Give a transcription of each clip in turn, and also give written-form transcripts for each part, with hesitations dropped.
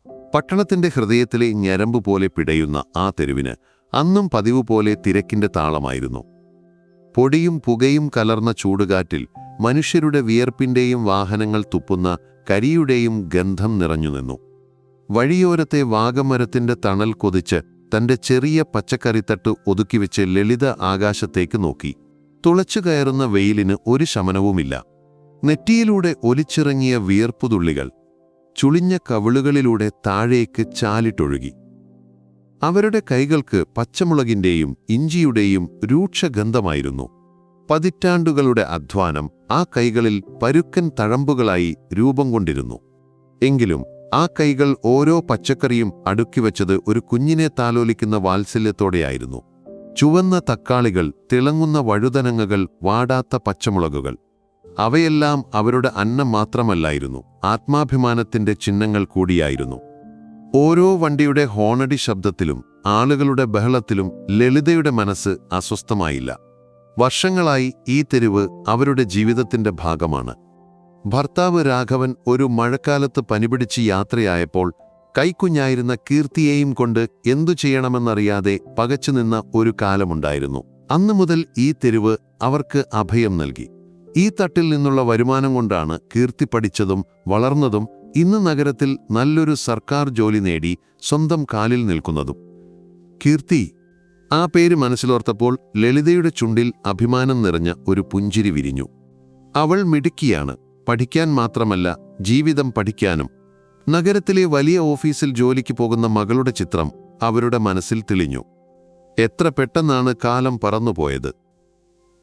പട്ടണത്തിന്റെ ഹൃദയത്തിലെ ഞരമ്പ് പോലെ പിടയുന്ന ആ തെരുവിന് അന്നും പതിവ് പോലെ തിരക്കിന്റെ താളമായിരുന്നു. പൊടിയും പുകയും കലർന്ന ചൂടുകാറ്റിൽ മനുഷ്യരുടെ വിയർപ്പിന്റെയും വാഹനങ്ങൾ തുപ്പുന്ന കരിയുടെയും ഗന്ധം നിറഞ്ഞുനിന്നു. വഴിയോരത്തെ വാഗമരത്തിന്റെ തണൽ കൊതിച്ച് തന്റെ ചെറിയ പച്ചക്കറിത്തട്ട് ഒതുക്കിവെച്ച് ലളിത ആകാശത്തേക്ക് നോക്കി. തുളച്ചു കയറുന്ന വെയിലിന് ഒരു ശമനവുമില്ല. നെറ്റിയിലൂടെ ഒലിച്ചിറങ്ങിയ വിയർപ്പുതുള്ളികൾ ചുളിഞ്ഞ കവിളുകളിലൂടെ താഴേക്ക് ചാലിട്ടൊഴുകി. അവരുടെ കൈകൾക്ക് പച്ചമുളകിന്റെയും ഇഞ്ചിയുടെയും രൂക്ഷഗന്ധമായിരുന്നു. പതിറ്റാണ്ടുകളുടെ അധ്വാനം ആ കൈകളിൽ പരുക്കൻ തഴമ്പുകളായി രൂപം കൊണ്ടിരുന്നു. എങ്കിലും ആ കൈകൾ ഓരോ പച്ചക്കറിയും അടുക്കിവെച്ചത് ഒരു കുഞ്ഞിനെ താലോലിക്കുന്ന വാത്സല്യത്തോടെയായിരുന്നു. ചുവന്ന തക്കാളികൾ, തിളങ്ങുന്ന വഴുതനങ്ങകൾ, വാടാത്ത പച്ചമുളകുകൾ, അവയെല്ലാം അവരുടെ അന്നം മാത്രമല്ലായിരുന്നു, ആത്മാഭിമാനത്തിന്റെ ചിഹ്നങ്ങൾ കൂടിയായിരുന്നു. ഓരോ വണ്ടിയുടെ ഹോണടി ശബ്ദത്തിലും ആളുകളുടെ ബഹളത്തിലും ലളിതയുടെ മനസ്സ് അസ്വസ്ഥമായില്ല. വർഷങ്ങളായി ഈ തെരുവ് അവരുടെ ജീവിതത്തിന്റെ ഭാഗമാണ്. ഭർത്താവ് രാഘവൻ ഒരു മഴക്കാലത്ത് പനിപിടിച്ച് യാത്രയായപ്പോൾ കൈക്കുഞ്ഞായിരുന്ന കീർത്തിയെയും കൊണ്ട് എന്തു ചെയ്യണമെന്നറിയാതെ പകച്ചുനിന്ന ഒരു കാലമുണ്ടായിരുന്നു. അന്നു മുതൽ ഈ തെരുവ് അവർക്ക് അഭയം നൽകി. ഈ തട്ടിൽ നിന്നുള്ള വരുമാനം കൊണ്ടാണ് കീർത്തി പഠിച്ചതും വളർന്നതും ഇന്ന് നഗരത്തിൽ നല്ലൊരു സർക്കാർ ജോലി നേടി സ്വന്തം കാലിൽ നിൽക്കുന്നതും. കീർത്തി, ആ പേര് മനസ്സിലോർത്തപ്പോൾ ലളിതയുടെ ചുണ്ടിൽ അഭിമാനം നിറഞ്ഞ ഒരു പുഞ്ചിരി വിരിഞ്ഞു. അവൾ മിടുക്കിയാണ്, പഠിക്കാൻ മാത്രമല്ല ജീവിതം പഠിക്കാനും. നഗരത്തിലെ വലിയ ഓഫീസിൽ ജോലിക്ക് പോകുന്ന മകളുടെ ചിത്രം അവരുടെ മനസ്സിൽ തെളിഞ്ഞു. എത്ര പെട്ടെന്നാണ് കാലം പറന്നുപോയത്.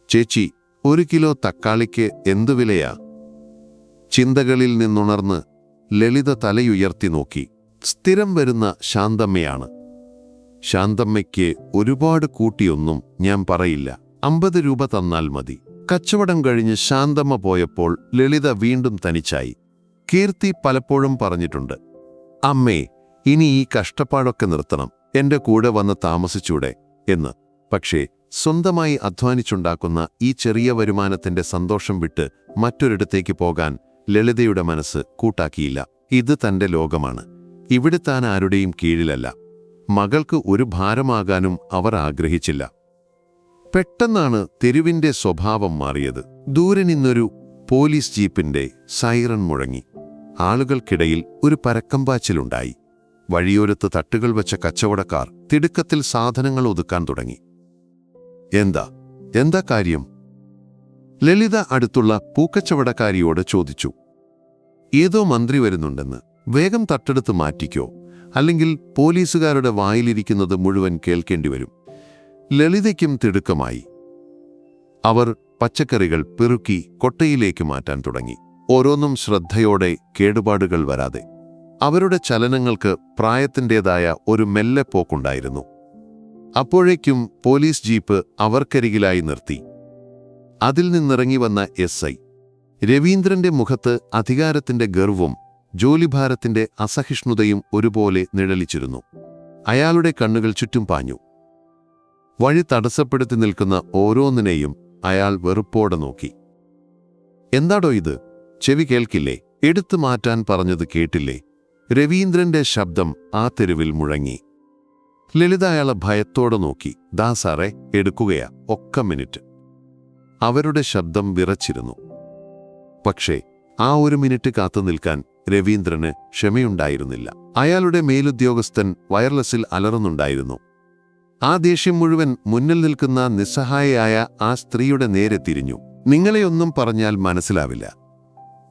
ചേച്ചി, 1 കിലോ തക്കാളിക്ക് എന്തു വിലയാ? ചിന്തകളിൽ നിന്നുണർന്ന് ലളിത തലയുയർത്തി നോക്കി. സ്ഥിരം വരുന്ന ശാന്തമ്മയാണ്. ശാന്തമ്മയ്ക്ക് ഒരുപാട് കൂട്ടിയൊന്നും ഞാൻ പറയില്ല, 50 രൂപ തന്നാൽ മതി. കച്ചവടം കഴിഞ്ഞ് ശാന്തമ്മ പോയപ്പോൾ ലളിത വീണ്ടും തനിച്ചായി. കീർത്തി പലപ്പോഴും പറഞ്ഞിട്ടുണ്ട്, അമ്മേ, ഇനി ഈ കഷ്ടപ്പാടൊക്കെ നിർത്തണം, എന്റെ കൂടെ വന്ന് താമസിച്ചൂടെ എന്ന്. പക്ഷേ സ്വന്തമായി അധ്വാനിച്ചുണ്ടാക്കുന്ന ഈ ചെറിയ വരുമാനത്തിന്റെ സന്തോഷം വിട്ട് മറ്റൊരിടത്തേക്ക് പോകാൻ ലളിതയുടെ മനസ്സ് കൂട്ടാക്കിയില്ല. ഇത് തന്റെ ലോകമാണ്. ഇവിടെ താൻ ആരുടെയും കീഴിലല്ല. മകൾക്ക് ഒരു ഭാരമാകാനും അവർ ആഗ്രഹിച്ചില്ല. പെട്ടെന്നാണ് തെരുവിന്റെ സ്വഭാവം മാറിയത്. ദൂരെ നിന്നൊരു പോലീസ് ജീപ്പിന്റെ സൈറൺ മുഴങ്ങി. ആളുകൾക്കിടയിൽ ഒരു പരക്കമ്പാച്ചിലുണ്ടായി. വഴിയോരത്ത് തട്ടുകൾ വെച്ച കച്ചവടക്കാർ തിടുക്കത്തിൽ സാധനങ്ങൾ ഒതുക്കാൻ തുടങ്ങി. എന്താ കാര്യം? ലളിത അടുത്തുള്ള പൂക്കച്ചവടക്കാരിയോട് ചോദിച്ചു. ഏതോ മന്ത്രി വരുന്നുണ്ടെന്ന്, വേഗം തട്ടെടുത്ത് മാറ്റിക്കോ, അല്ലെങ്കിൽ പോലീസുകാരുടെ വായിലിരിക്കുന്നത് മുഴുവൻ കേൾക്കേണ്ടി വരും. ലളിതയ്ക്കും തിടുക്കമായി. അവർ പച്ചക്കറികൾ പെറുക്കി കൊട്ടയിലേക്ക് മാറ്റാൻ തുടങ്ങി. ഓരോന്നും ശ്രദ്ധയോടെ, കേടുപാടുകൾ വരാതെ. അവരുടെ ചലനങ്ങൾക്ക് പ്രായത്തിൻ്റെതായ ഒരു മെല്ലെപ്പോക്കുണ്ടായിരുന്നു. അപ്പോഴേക്കും പോലീസ് ജീപ്പ് അവർക്കരികിലായി നിർത്തി. അതിൽ നിന്നിറങ്ങി വന്ന SI രവീന്ദ്രന്റെ മുഖത്ത് അധികാരത്തിന്റെ ഗർവും ജോലിഭാരത്തിന്റെ അസഹിഷ്ണുതയും ഒരുപോലെ നിഴലിച്ചിരുന്നു. അയാളുടെ കണ്ണുകൾ ചുറ്റും പാഞ്ഞു. വഴി തടസ്സപ്പെടുത്തി നിൽക്കുന്ന ഓരോന്നിനെയും അയാൾ വെറുപ്പോടെ നോക്കി. എന്താടോ ഇത്? ചെവി കേൾക്കില്ലേ? എടുത്തു മാറ്റാൻ പറഞ്ഞത് കേട്ടില്ലേ? രവീന്ദ്രന്റെ ശബ്ദം ആ തെരുവിൽ മുഴങ്ങി. ലളിത അയാളെ ഭയത്തോടെ നോക്കി. ദാ സാറേ, എടുക്കുകയാ, ഒക്ക മിനിറ്റ്. അവരുടെ ശബ്ദം വിറച്ചിരുന്നു. പക്ഷേ ആ 1 മിനിറ്റ് കാത്തു നിൽക്കാൻ രവീന്ദ്രന് ക്ഷമയുണ്ടായിരുന്നില്ല. അയാളുടെ മേലുദ്യോഗസ്ഥൻ വയർലെസ്സിൽ അലറുന്നുണ്ടായിരുന്നു. ആ ദേഷ്യം മുഴുവൻ മുന്നിൽ നിൽക്കുന്ന നിസ്സഹായയായ ആ സ്ത്രീയുടെ നേരെ തിരിഞ്ഞു. നിങ്ങളെയൊന്നും പറഞ്ഞാൽ മനസ്സിലാവില്ല.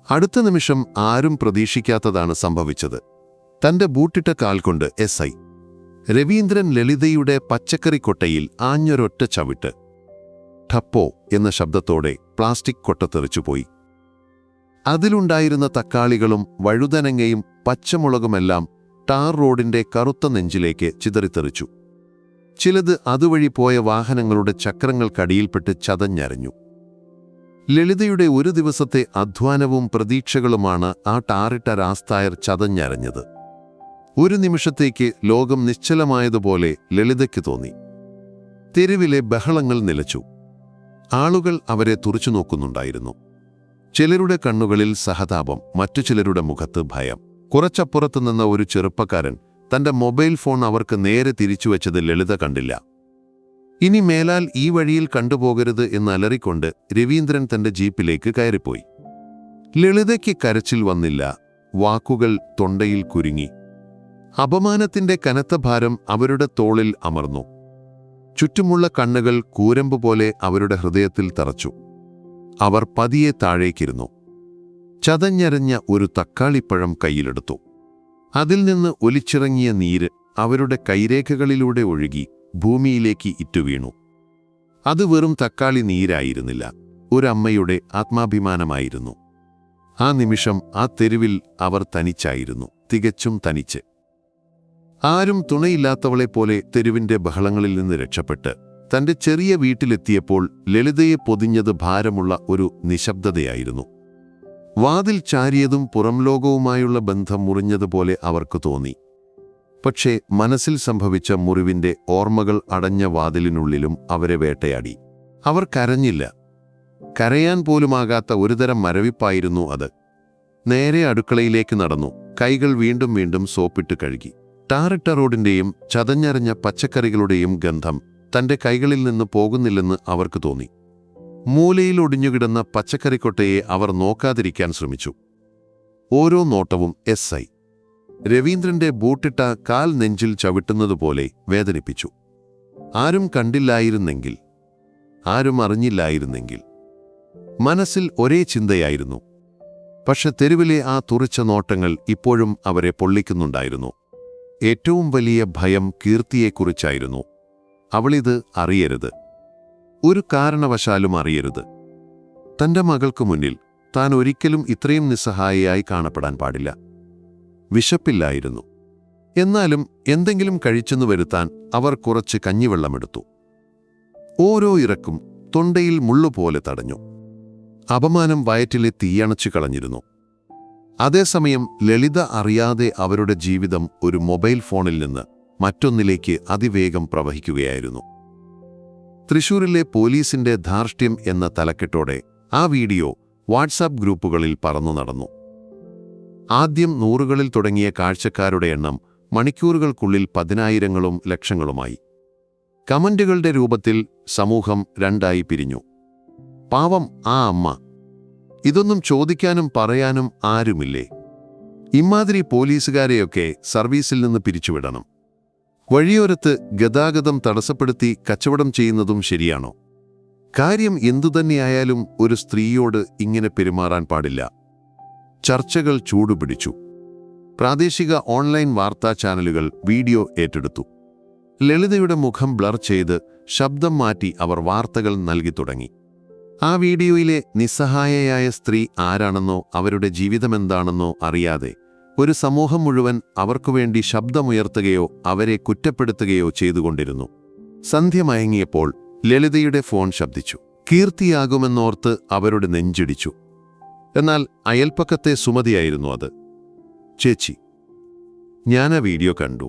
അടുത്ത നിമിഷം ആരും പ്രതീക്ഷിക്കാത്തതാണ് സംഭവിച്ചത്. തന്റെ ബൂട്ടിട്ട കാൽ കൊണ്ട് SI രവീന്ദ്രൻ ലളിതയുടെ പച്ചക്കറിക്കൊട്ടയിൽ ആഞ്ഞൊരൊറ്റ ചവിട്ട്. ഠപ്പോ എന്ന ശബ്ദത്തോടെ പ്ലാസ്റ്റിക് കൊട്ട തെറിച്ചുപോയി. അതിലുണ്ടായിരുന്ന തക്കാളികളും വഴുതനങ്ങയും പച്ചമുളകുമെല്ലാം ടാർ റോഡിന്റെ കറുത്ത നെഞ്ചിലേക്ക് ചിതറിത്തെറിച്ചു. ചിലത് അതുവഴി പോയ വാഹനങ്ങളുടെ ചക്രങ്ങൾക്കടിയിൽപ്പെട്ട് ചതഞ്ഞരഞ്ഞു. ലളിതയുടെ ഒരു ദിവസത്തെ അധ്വാനവും പ്രതീക്ഷകളുമാണ് ആ ടാറിട്ട രാസ്തായർ ചതഞ്ഞരഞ്ഞത്. ഒരു നിമിഷത്തേക്ക് ലോകം നിശ്ചലമായതുപോലെ ലളിതയ്ക്ക് തോന്നി. തെരുവിലെ ബഹളങ്ങൾ നിലച്ചു. ആളുകൾ അവരെ തുറച്ചു നോക്കുന്നുണ്ടായിരുന്നു. ചിലരുടെ കണ്ണുകളിൽ സഹതാപം, മറ്റു ചിലരുടെ മുഖത്ത് ഭയം. കുറച്ചപ്പുറത്തു നിന്ന ഒരു ചെറുപ്പക്കാരൻ തന്റെ മൊബൈൽ ഫോൺ അവർക്ക് നേരെ തിരിച്ചുവെച്ചത് ലളിത കണ്ടില്ല. ഇനി മേലാൽ ഈ വഴിയിൽ കണ്ടുപോകരുത് എന്ന് അലറിക്കൊണ്ട് രവീന്ദ്രൻ തന്റെ ജീപ്പിലേക്ക് കയറിപ്പോയി. ലളിതയ്ക്ക് കരച്ചിൽ വന്നില്ല, വാക്കുകൾ തൊണ്ടയിൽ കുരുങ്ങി. അപമാനത്തിന്റെ കനത്ത ഭാരം അവരുടെ തോളിൽ അമർന്നു. ചുറ്റുമുള്ള കണ്ണുകൾ കൂരമ്പ് പോലെ അവരുടെ ഹൃദയത്തിൽ തറച്ചു. അവർ പതിയെ താഴേക്കിരുന്നു. ചതഞ്ഞരഞ്ഞ ഒരു തക്കാളിപ്പഴം കയ്യിലെടുത്തു. അതിൽ നിന്ന് ഒലിച്ചിറങ്ങിയ നീര് അവരുടെ കൈരേഖകളിലൂടെ ഒഴുകി ഭൂമിയിലേക്ക് ഇറ്റുവീണു. അത് വെറും തക്കാളി നീരായിരുന്നില്ല, ഒരമ്മയുടെ ആത്മാഭിമാനമായിരുന്നു. ആ നിമിഷം ആ തെരുവിൽ അവർ തനിച്ചായിരുന്നു, തികച്ചും തനിച്ച്. ആരും തുണയില്ലാത്തവളെപ്പോലെ തെരുവിന്റെ ബഹളങ്ങളിൽ നിന്ന് രക്ഷപ്പെട്ട് തന്റെ ചെറിയ വീട്ടിലെത്തിയപ്പോൾ ലളിതയെ പൊതിഞ്ഞത് ഭാരമുള്ള ഒരു നിശബ്ദതയായിരുന്നു. വാതിൽ ചാരിയതും പുറംലോകവുമായുള്ള ബന്ധം മുറിഞ്ഞതുപോലെ അവർക്ക് തോന്നി. പക്ഷേ മനസ്സിൽ സംഭവിച്ച മുറിവിന്റെ ഓർമ്മകൾ അടഞ്ഞ വാതിലിനുള്ളിലും അവരെ വേട്ടയാടി. അവർ കരഞ്ഞില്ല. കരയാൻ പോലുമാകാത്ത ഒരുതരം മരവിപ്പായിരുന്നു അത്. നേരെ അടുക്കളയിലേക്ക് നടന്നു. കൈകൾ വീണ്ടും വീണ്ടും സോപ്പിട്ട് കഴുകി. ടാറിട്ട റോഡിന്റെയും ചതഞ്ഞരഞ്ഞ പച്ചക്കറികളുടെയും ഗന്ധം തന്റെ കൈകളിൽ നിന്ന് പോകുന്നില്ലെന്ന് അവർക്ക് തോന്നി. മൂലയിൽ ഒടിഞ്ഞുകിടന്ന പച്ചക്കറിക്കൊട്ടയെ അവർ നോക്കാതിരിക്കാൻ ശ്രമിച്ചു. ഓരോ നോട്ടവും SI രവീന്ദ്രന്റെ ബൂട്ടിട്ട കാൽ നെഞ്ചിൽ ചവിട്ടുന്നതുപോലെ വേദനിപ്പിച്ചു. ആരും കണ്ടില്ലായിരുന്നെങ്കിൽ, ആരും അറിഞ്ഞില്ലായിരുന്നെങ്കിൽ. മനസ്സിൽ ഒരേ ചിന്തയായിരുന്നു. പക്ഷെ തെരുവിലെ ആ തുറിച്ച നോട്ടങ്ങൾ ഇപ്പോഴും അവരെ പൊള്ളിക്കുന്നുണ്ടായിരുന്നു. ഏറ്റവും വലിയ ഭയം കീർത്തിയെക്കുറിച്ചായിരുന്നു. അവളിത് അറിയരുത്, ഒരു കാരണവശാലും അറിയരുത്. തന്റെ മകൾക്ക് മുന്നിൽ താൻ ഒരിക്കലും ഇത്രയും നിസ്സഹായയായി കാണപ്പെടാൻ പാടില്ല. വിശപ്പില്ലായിരുന്നു. എന്നാലും എന്തെങ്കിലും കഴിച്ചെന്നു വരുത്താൻ അവർ കുറച്ച് കഞ്ഞിവെള്ളമെടുത്തു. ഓരോ ഇറക്കും തൊണ്ടയിൽ മുള്ളുപോലെ തടഞ്ഞു. അപമാനം വയറ്റിലെ തീയണച്ചു കളഞ്ഞിരുന്നു. അതേസമയം ലളിത അറിയാതെ അവരുടെ ജീവിതം ഒരു മൊബൈൽ ഫോണിൽ നിന്ന് മറ്റൊന്നിലേക്ക് അതിവേഗം പ്രവഹിക്കുകയായിരുന്നു. തൃശൂരിലെ പോലീസിന്റെ ധാർഷ്ട്യം എന്ന തലക്കെട്ടോടെ ആ വീഡിയോ വാട്സാപ്പ് ഗ്രൂപ്പുകളിൽ പറന്നു നടന്നു. ആദ്യം 100കളിൽ തുടങ്ങിയ കാഴ്ചക്കാരുടെ എണ്ണം മണിക്കൂറുകൾക്കുള്ളിൽ 10,000ങ്ങളും ലക്ഷങ്ങളുമായി. കമന്റുകളുടെ രൂപത്തിൽ സമൂഹം രണ്ടായി പിരിഞ്ഞു. പാവം ആ അമ്മ, ഇതൊന്നും ചോദിക്കാനും പറയാനും ആരുമില്ലേ? ഇമാതിരി പോലീസുകാരെയൊക്കെ സർവീസിൽ നിന്ന് പിരിച്ചുവിടണം. വഴിയോരത്ത് ഗതാഗതം തടസ്സപ്പെടുത്തി കച്ചവടം ചെയ്യുന്നതും ശരിയാണോ? കാര്യം എന്തുതന്നെയായാലും ഒരു സ്ത്രീയോട് ഇങ്ങനെ പെരുമാറാൻ പാടില്ല. ചർച്ചകൾ ചൂടുപിടിച്ചു. പ്രാദേശിക ഓൺലൈൻ വാർത്താ ചാനലുകൾ വീഡിയോ ഏറ്റെടുത്തു. ലളിതയുടെ മുഖം ബ്ലർ ചെയ്ത് ശബ്ദം മാറ്റി അവർ വാർത്തകൾ നൽകി തുടങ്ങി. ആ വീഡിയോയിലെ നിസ്സഹായയായ സ്ത്രീ ആരാണെന്നോ അവരുടെ ജീവിതമെന്താണെന്നോ അറിയാതെ ഒരു സമൂഹം മുഴുവൻ അവർക്കുവേണ്ടി ശബ്ദമുയർത്തുകയോ അവരെ കുറ്റപ്പെടുത്തുകയോ ചെയ്തുകൊണ്ടിരുന്നു. സന്ധ്യ മയങ്ങിയപ്പോൾ ലളിതയുടെ ഫോൺ ശബ്ദിച്ചു. കീർത്തിയാകുമെന്നോർത്ത് അവരുടെ നെഞ്ചിടിച്ചു. എന്നാൽ അയൽപ്പക്കത്തെ സുമതിയായിരുന്നു അത്. ചേച്ചി, ഞാനാ വീഡിയോ കണ്ടു.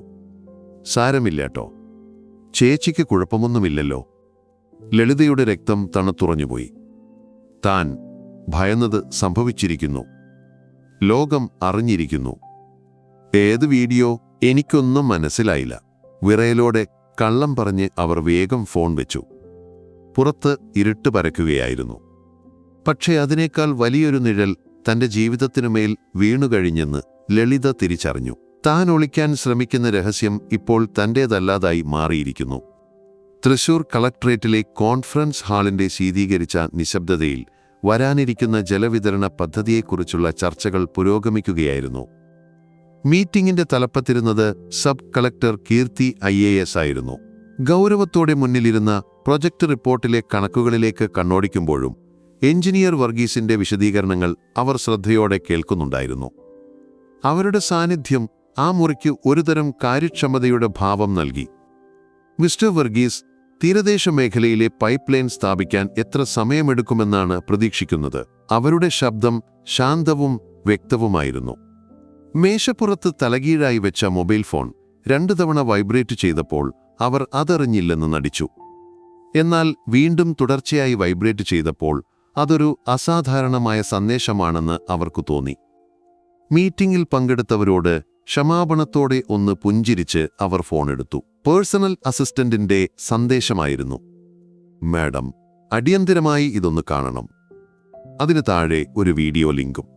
സാരമില്ലാട്ടോ, ചേച്ചിക്ക് കുഴപ്പമൊന്നുമില്ലല്ലോ. ലളിതയുടെ രക്തം തണുത്തുറഞ്ഞുപോയി. താൻ ഭയന്നത് സംഭവിച്ചിരിക്കുന്നു. ലോകം അറിഞ്ഞിരിക്കുന്നു. ഏത് വീഡിയോ? എനിക്കൊന്നും മനസ്സിലായില്ല. വിറയലോടെ കള്ളം പറഞ്ഞ് അവർ വേഗം ഫോൺ വെച്ചു. പുറത്ത് ഇരുട്ട് പരക്കുകയായിരുന്നു. പക്ഷേ അതിനേക്കാൾ വലിയൊരു നിഴൽ തന്റെ ജീവിതത്തിനുമേൽ വീണുകഴിഞ്ഞെന്ന് ലളിത തിരിച്ചറിഞ്ഞു. താൻ ഒളിക്കാൻ ശ്രമിക്കുന്ന രഹസ്യം ഇപ്പോൾ തന്റേതല്ലാതായി മാറിയിരിക്കുന്നു. തൃശൂർ കളക്ട്രേറ്റിലെ കോൺഫറൻസ് ഹാളിന്റെ ശീതീകരിച്ച നിശബ്ദതയിൽ വരാനിരിക്കുന്ന ജലവിതരണ പദ്ധതിയെക്കുറിച്ചുള്ള ചർച്ചകൾ പുരോഗമിക്കുകയായിരുന്നു. മീറ്റിംഗിന്റെ തലപ്പത്തിരുന്നത് സബ് കളക്ടർ കീർത്തി IAS ആയിരുന്നു. ഗൗരവത്തോടെ മുന്നിലിരുന്ന പ്രൊജക്ട് റിപ്പോർട്ടിലെ കണക്കുകളിലേക്ക് കണ്ണോടിക്കുമ്പോഴും എഞ്ചിനീയർ വർഗീസിന്റെ വിശദീകരണങ്ങൾ അവർ ശ്രദ്ധയോടെ കേൾക്കുന്നുണ്ടായിരുന്നു. അവരുടെ സാന്നിധ്യം ആ മുറിക്ക് ഒരുതരം കാര്യക്ഷമതയുടെ ഭാവം നൽകി. മിസ്റ്റർ വർഗീസ്, തീരദേശ മേഖലയിലെ പൈപ്പ് ലൈൻ സ്ഥാപിക്കാൻ എത്ര സമയമെടുക്കുമെന്നാണ് പ്രതീക്ഷിക്കുന്നത്? അവരുടെ ശബ്ദം ശാന്തവും വ്യക്തവുമായിരുന്നു. മേശപ്പുറത്ത് തലകീഴായി വെച്ച മൊബൈൽ ഫോൺ 2 തവണ വൈബ്രേറ്റ് ചെയ്തപ്പോൾ അവർ അതറിഞ്ഞില്ലെന്ന് നടിച്ചു. എന്നാൽ വീണ്ടും തുടർച്ചയായി വൈബ്രേറ്റ് ചെയ്തപ്പോൾ അതൊരു അസാധാരണമായ സന്ദേശമാണെന്ന് അവർക്കു തോന്നി. മീറ്റിംഗിൽ പങ്കെടുത്തവരോട് ക്ഷമാപണത്തോടെ ഒന്ന് പുഞ്ചിരിച്ച് അവർ ഫോണെടുത്തു. പേഴ്സണൽ അസിസ്റ്റന്റിന്റെ സന്ദേശമായിരുന്നു: മാഡം, അടിയന്തിരമായി ഇതൊന്ന് കാണണം. അതിന് താഴെ ഒരു വീഡിയോ ലിങ്കും.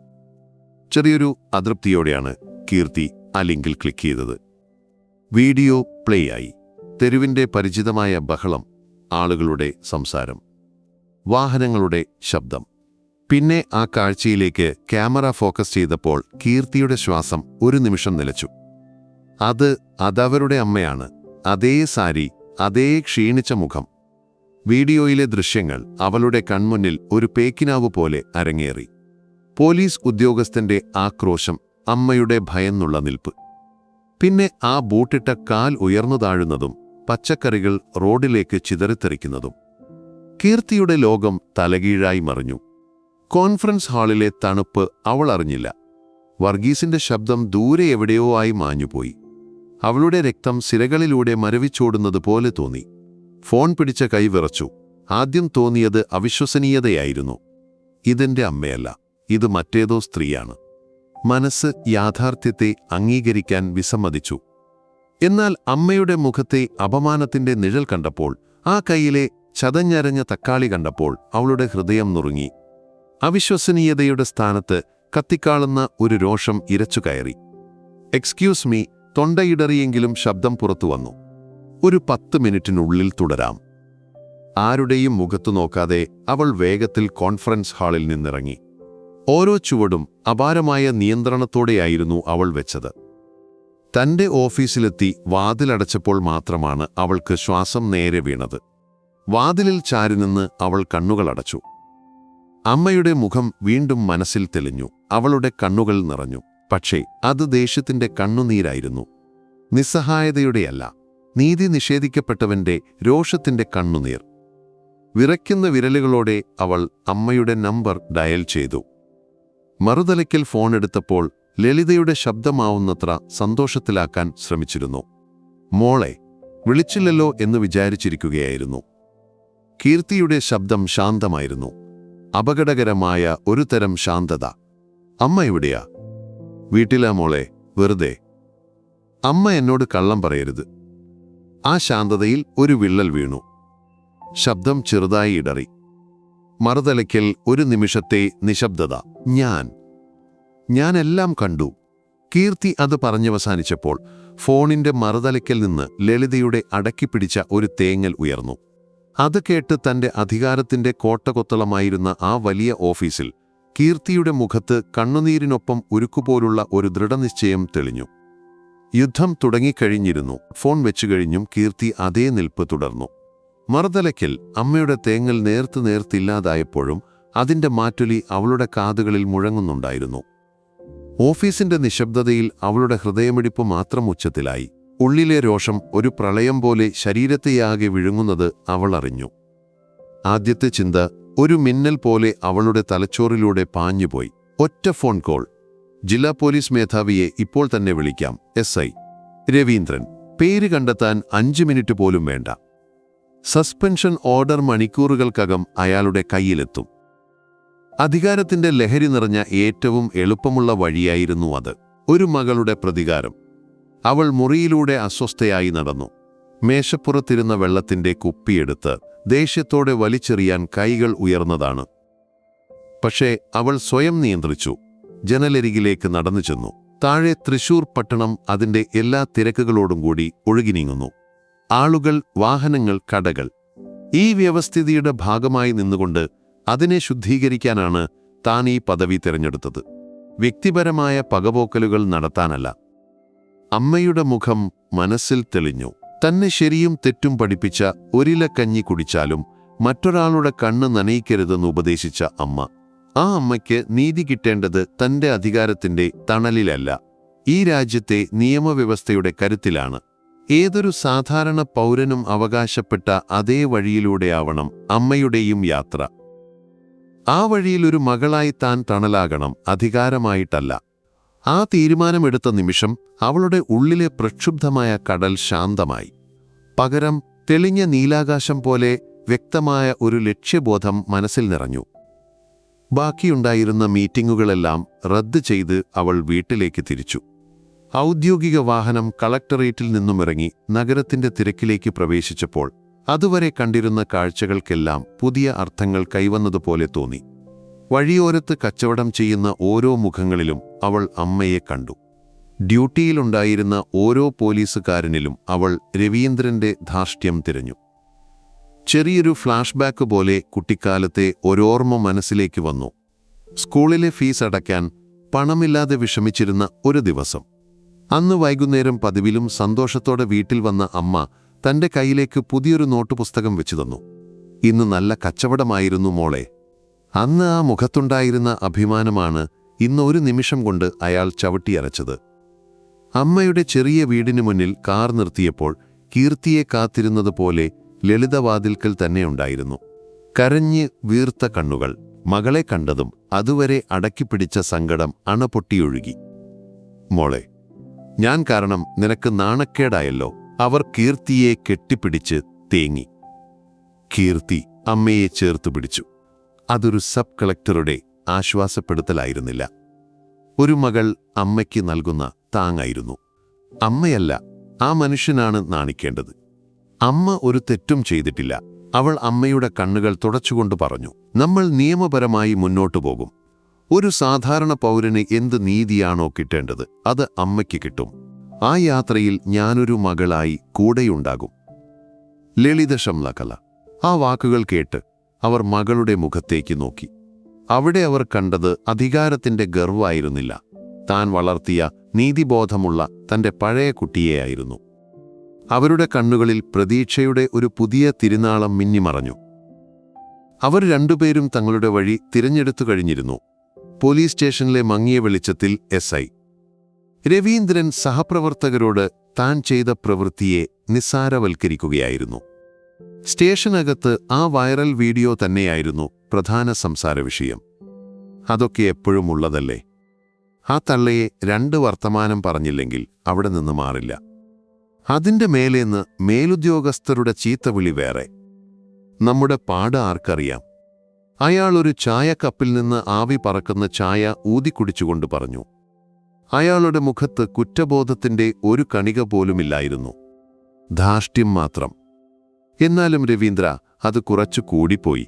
ചെറിയൊരു അതൃപ്തിയോടെയാണ് കീർത്തി ആ ലിങ്കിൽ ക്ലിക്ക് ചെയ്തത്. വീഡിയോ പ്ലേ ആയി. തെരുവിന്റെ പരിചിതമായ ബഹളം, ആളുകളുടെ സംസാരം, വാഹനങ്ങളുടെ ശബ്ദം. പിന്നെ ആ കാഴ്ചയിലേക്ക് ക്യാമറ ഫോക്കസ് ചെയ്തപ്പോൾ കീർത്തിയുടെ ശ്വാസം ഒരു നിമിഷം നിലച്ചു. അതവരുടെ അമ്മയാണ്. അതേ സാരി, അതേ ക്ഷീണിച്ച മുഖം. വീഡിയോയിലെ ദൃശ്യങ്ങൾ അവളുടെ കൺമുന്നിൽ ഒരു പേക്കിനാവ് പോലെ അരങ്ങേറി. പോലീസ് ഉദ്യോഗസ്ഥന്റെ ആക്രോശം, അമ്മയുടെ ഭയന്നുള്ള നിൽപ്പ്. പിന്നെ ആ ബൂട്ടിട്ട കാൽ ഉയർന്നു താഴുന്നതും പച്ചക്കറികൾ റോഡിലേക്ക് ചിതറിത്തെറിക്കുന്നതും. കീർത്തിയുടെ ലോകം തലകീഴായി മറിഞ്ഞു. കോൺഫറൻസ് ഹാളിലെ തണുപ്പ് അവൾ അറിഞ്ഞില്ല. വർഗീസിന്റെ ശബ്ദം ദൂരെ എവിടെയോ ആയി മാഞ്ഞുപോയി. അവളുടെ രക്തം സിരകളിലൂടെ മരവിച്ചോടുന്നത് പോലെ തോന്നി. ഫോൺ പിടിച്ച കൈ വിറച്ചു. ആദ്യം തോന്നിയത് അവിശ്വസനീയതയായിരുന്നു. ഇതെന്റെ അമ്മയല്ല, ഇത് മറ്റേതോ സ്ത്രീയാണ്. മനസ്സ് യാഥാർത്ഥ്യത്തെ അംഗീകരിക്കാൻ വിസമ്മതിച്ചു. എന്നാൽ അമ്മയുടെ മുഖത്തെ അപമാനത്തിന്റെ നിഴൽ കണ്ടപ്പോൾ, ആ കൈയിലെ ചതഞ്ഞരഞ്ഞ തക്കാളി കണ്ടപ്പോൾ അവളുടെ ഹൃദയം നുറുങ്ങി. അവിശ്വസനീയതയുടെ സ്ഥാനത്ത് കത്തിക്കാളുന്ന ഒരു രോഷം ഇരച്ചുകയറി. എക്സ്ക്യൂസ് മീ, തൊണ്ടയിടറിയെങ്കിലും ശബ്ദം പുറത്തു വന്നു. ഒരു 10 മിനിറ്റിനുള്ളിൽ തുടരാം. ആരുടെയും മുഖത്തു നോക്കാതെ അവൾ വേഗത്തിൽ കോൺഫറൻസ് ഹാളിൽ നിന്നിറങ്ങി. ഓരോ ചുവടും അപാരമായ നിയന്ത്രണത്തോടെയായിരുന്നു അവൾ വെച്ചത്. തന്റെ ഓഫീസിലെത്തി വാതിലടച്ചപ്പോൾ മാത്രമാണ് അവൾക്ക് ശ്വാസം നേരെ വീണത്. വാതിലിൽ ചാരിനിന്ന് അവൾ കണ്ണുകളടച്ചു. അമ്മയുടെ മുഖം വീണ്ടും മനസ്സിൽ തെളിഞ്ഞു. അവളുടെ കണ്ണുകൾ നിറഞ്ഞു. പക്ഷേ അത് ദേഷ്യത്തിന്റെ കണ്ണുനീരായിരുന്നു. നിസ്സഹായതയുടെയല്ല, നീതി നിഷേധിക്കപ്പെട്ടവന്റെ രോഷത്തിന്റെ കണ്ണുനീർ. വിറയ്ക്കുന്ന വിരലുകളോടെ അവൾ അമ്മയുടെ നമ്പർ ഡയൽ ചെയ്തു. മറുതലയ്ക്കൽ ഫോണെടുത്തപ്പോൾ ലളിതയുടെ ശബ്ദമാവുന്നത്ര സന്തോഷത്തിലാക്കാൻ ശ്രമിച്ചിരുന്നു. മോളെ, വിളിച്ചില്ലല്ലോ എന്ന് വിചാരിച്ചിരിക്കുകയായിരുന്നു. കീർത്തിയുടെ ശബ്ദം ശാന്തമായിരുന്നു. അപകടകരമായ ഒരു തരം ശാന്തത. അമ്മ എവിടെയാ? വീട്ടിലാ മോളെ, വെറുതെ. അമ്മ എന്നോട് കള്ളം പറയരുത്. ആ ശാന്തതയിൽ ഒരു വിള്ളൽ വീണു. ശബ്ദം ചെറുതായി ഇടറി. മറുതലയ്ക്കൽ ഒരു നിമിഷത്തെ നിശബ്ദത. ഞാൻ എല്ലാം കണ്ടു. കീർത്തി അത് പറഞ്ഞവസാനിച്ചപ്പോൾ ഫോണിന്റെ മറുതലയ്ക്കൽ നിന്ന് ലളിതയുടെ അടക്കിപ്പിടിച്ച ഒരു തേങ്ങൽ ഉയർന്നു. അത് കേട്ട് തന്റെ അധികാരത്തിന്റെ കോട്ടകൊത്തളമായിരുന്ന ആ വലിയ ഓഫീസിൽ കീർത്തിയുടെ മുഖത്ത് കണ്ണുനീരിനൊപ്പം ഉരുക്കുപോലുള്ള ഒരു ദൃഢനിശ്ചയം തെളിഞ്ഞു. യുദ്ധം തുടങ്ങിക്കഴിഞ്ഞിരുന്നു. ഫോൺ വെച്ചുകഴിഞ്ഞും കീർത്തി അതേ നിൽപ്പ് തുടർന്നു. മറുതലയ്ക്കൽ അമ്മയുടെ തേങ്ങൽ നേർത്തില്ലാതായപ്പോഴും അതിന്റെ മാറ്റൊലി അവളുടെ കാതുകളിൽ മുഴങ്ങുന്നുണ്ടായിരുന്നു. ഓഫീസിന്റെ നിശബ്ദതയിൽ അവളുടെ ഹൃദയമിടിപ്പ് മാത്രം ഉച്ചത്തിലായി. ഉള്ളിലെ രോഷം ഒരു പ്രളയം പോലെ ശരീരത്തെയാകെ വിഴുങ്ങുന്നത് അവൾ അറിഞ്ഞു. ആദ്യത്തെ ചിന്ത ഒരു മിന്നൽ പോലെ അവളുടെ തലച്ചോറിലൂടെ പാഞ്ഞുപോയി. ഒറ്റ ഫോൺ കോൾ. ജില്ലാ പോലീസ് മേധാവിയെ ഇപ്പോൾ തന്നെ വിളിക്കാം. SI രവീന്ദ്രൻ. പേര് കണ്ടെത്താൻ 5 മിനിറ്റ് പോലും വേണ്ട. സസ്പെൻഷൻ ഓർഡർ മണിക്കൂറുകൾക്കകം അയാളുടെ കയ്യിലെത്തും. അധികാരത്തിന്റെ ലഹരി നിറഞ്ഞ ഏറ്റവും എളുപ്പമുള്ള വഴിയായിരുന്നു അത്. ഒരു മകളുടെ പ്രതികാരം. അവൾ മുറിയിലൂടെ അസ്വസ്ഥയായി നടന്നു. മേശപ്പുറത്തിരുന്ന വെള്ളത്തിന്റെ കുപ്പിയെടുത്ത് ദേഷ്യത്തോടെ വലിച്ചെറിയാൻ കൈകൾ ഉയർന്നതാണ്. പക്ഷേ അവൾ സ്വയം നിയന്ത്രിച്ചു. ജനലരികിലേക്ക് നടന്നു ചെന്നു. താഴെ തൃശൂർ പട്ടണം അതിന്റെ എല്ലാ തിരക്കുകളോടും കൂടി ഒഴുകി നീങ്ങുന്നു. ആളുകൾ, വാഹനങ്ങൾ, കടകൾ. ഈ വ്യവസ്ഥിതിയുടെ ഭാഗമായി നിന്നുകൊണ്ട് അതിനെ ശുദ്ധീകരിക്കാനാണ് താൻ ഈ പദവി തിരഞ്ഞെടുത്തത്. വ്യക്തിപരമായ പകപോക്കലുകൾ നടത്താനല്ല. അമ്മയുടെ മുഖം മനസ്സിൽ തെളിഞ്ഞു. തന്നെ ശരിയും തെറ്റും പഠിപ്പിച്ച ഒരില കഞ്ഞി കുടിച്ചാലും മറ്റൊരാളുടെ കണ്ണ് നനയിക്കരുതെന്ന് ഉപദേശിച്ച അമ്മ. ആ അമ്മയ്ക്ക് നീതി കിട്ടേണ്ടത് തന്റെ അധികാരത്തിന്റെ തണലിലല്ല, ഈ രാജ്യത്തെ നിയമവ്യവസ്ഥയുടെ കരുത്തിലാണ്. ഏതൊരു സാധാരണ പൗരനും അവകാശപ്പെട്ട അതേ വഴിയിലൂടെയാവണം അമ്മയുടെയും യാത്ര. ആ വഴിയിൽ ഒരു മകളായി താൻ തണലാകണം, അധികാരമായിട്ടല്ല. ആ തീരുമാനമെടുത്ത നിമിഷം അവളുടെ ഉള്ളിലെ പ്രക്ഷുബ്ധമായ കടൽ ശാന്തമായി. പകരം തെളിഞ്ഞ നീലാകാശം പോലെ വ്യക്തമായ ഒരു ലക്ഷ്യബോധം മനസ്സിൽ നിറഞ്ഞു. ബാക്കിയുണ്ടായിരുന്ന മീറ്റിംഗുകളെല്ലാം റദ്ദ് ചെയ്ത് അവൾ വീട്ടിലേക്ക് തിരിച്ചു. ഔദ്യോഗിക വാഹനം കളക്ടറേറ്റിൽ നിന്നുമിറങ്ങി നഗരത്തിന്റെ തിരക്കിലേക്ക് പ്രവേശിച്ചപ്പോൾ അതുവരെ കണ്ടിരുന്ന കാഴ്ചകൾക്കെല്ലാം പുതിയ അർത്ഥങ്ങൾ കൈവന്നതുപോലെ തോന്നി. വഴിയോരത്ത് കച്ചവടം ചെയ്യുന്ന ഓരോ മുഖങ്ങളിലും അവൾ അമ്മയെ കണ്ടു. ഡ്യൂട്ടിയിലുണ്ടായിരുന്ന ഓരോ പോലീസുകാരനിലും അവൾ രവീന്ദ്രന്റെ ധാർഷ്ട്യം തിരഞ്ഞു. ചെറിയൊരു ഫ്ലാഷ് ബാക്ക് പോലെ കുട്ടിക്കാലത്തെ ഒരോർമ്മ മനസ്സിലേക്ക് വന്നു. സ്കൂളിലെ ഫീസ് അടയ്ക്കാൻ പണമില്ലാതെ വിഷമിച്ചിരുന്ന ഒരു ദിവസം. അന്ന് വൈകുന്നേരം പതിവിലും സന്തോഷത്തോടെ വീട്ടിൽ വന്ന അമ്മ തന്റെ കയ്യിലേക്ക് പുതിയൊരു നോട്ടുപുസ്തകം വെച്ചു തന്നു. ഇന്ന് നല്ല കച്ചവടമായിരുന്നു മോളെ. അന്ന് ആ മുഖത്തുണ്ടായിരുന്ന അഭിമാനമാണ് ഇന്ന് ഒരു നിമിഷം കൊണ്ട് അയാൾ ചവിട്ടിയരച്ചത്. അമ്മയുടെ ചെറിയ വീടിനു മുന്നിൽ കാർ നിർത്തിയപ്പോൾ കീർത്തിയെ കാത്തിരുന്നതുപോലെ ലളിതവാതിൽക്കൽ തന്നെയുണ്ടായിരുന്നു. കരഞ്ഞ് വീർത്ത കണ്ണുകൾ. മകളെ കണ്ടതും അതുവരെ അടക്കിപ്പിടിച്ച സങ്കടം അണപൊട്ടിയൊഴുകി. മോളെ, ഞാൻ കാരണം നിനക്ക് നാണക്കേടായല്ലോ. അവർ കീർത്തിയെ കെട്ടിപ്പിടിച്ച് തേങ്ങി. കീർത്തി അമ്മയെ ചേർത്തു പിടിച്ചു. അതൊരു സബ് കളക്ടറുടെ ആശ്വാസപ്പെടുത്തലായിരുന്നില്ല. ഒരു മകൾ അമ്മയ്ക്ക് നൽകുന്ന താങ്ങായിരുന്നു. അമ്മയല്ല, ആ മനുഷ്യനാണ് നാണിക്കേണ്ടത്. അമ്മ ഒരു തെറ്റും ചെയ്തിട്ടില്ല. അവൾ അമ്മയുടെ കണ്ണുകൾ തുടച്ചുകൊണ്ട് പറഞ്ഞു, നമ്മൾ നിയമപരമായി മുന്നോട്ടു പോകും. ഒരു സാധാരണ പൗരന് എന്ത് നീതിയാണോ കിട്ടേണ്ടത് അത് അമ്മയ്ക്ക് കിട്ടും. ആ യാത്രയിൽ ഞാനൊരു മകളായി കൂടെയുണ്ടാകും. ലളിതശംലകല. ആ വാക്കുകൾ കേട്ട് അവർ മകളുടെ മുഖത്തേക്ക് നോക്കി. അവിടെ അവർ കണ്ടത് അധികാരത്തിന്റെ ഗർവായിരുന്നില്ല. താൻ വളർത്തിയ നീതിബോധമുള്ള തന്റെ പഴയ കുട്ടിയെയായിരുന്നു. അവരുടെ കണ്ണുകളിൽ പ്രതീക്ഷയുടെ ഒരു പുതിയ തിരുനാളം മിന്നിമറഞ്ഞു. അവർ രണ്ടുപേരും തങ്ങളുടെ വഴി തിരഞ്ഞെടുത്തു കഴിഞ്ഞിരുന്നു. പോലീസ് സ്റ്റേഷനിലെ മങ്ങിയ വെളിച്ചത്തിൽ SI രവീന്ദ്രൻ സഹപ്രവർത്തകരോട് താൻ ചെയ്ത പ്രവൃത്തിയെ നിസ്സാരവൽക്കരിക്കുകയായിരുന്നു. സ്റ്റേഷനകത്ത് ആ വൈറൽ വീഡിയോ തന്നെയായിരുന്നു പ്രധാന സംസാര വിഷയം. അതൊക്കെ എപ്പോഴും ഉള്ളതല്ലേ. ആ തള്ളയെ 2 വർത്തമാനം പറഞ്ഞില്ലെങ്കിൽ അവിടെ നിന്ന് മാറില്ല. അതിന്റെ മേലേന്ന് മേലുദ്യോഗസ്ഥരുടെ ചീത്തവിളി വേറെ. നമ്മുടെ പാട് ആർക്കറിയാം. അയാൾ ഒരു ചായക്കപ്പിൽ നിന്ന് ആവി പറക്കുന്ന ചായ ഊതിക്കുടിച്ചുകൊണ്ട് പറഞ്ഞു. അയാളുടെ മുഖത്ത് കുറ്റബോധത്തിന്റെ ഒരു കണിക പോലുമില്ലായിരുന്നു. ധാർഷ്ട്യം മാത്രം. എന്നാലും രവീന്ദ്ര അത് കുറച്ചു കൂടിപ്പോയി.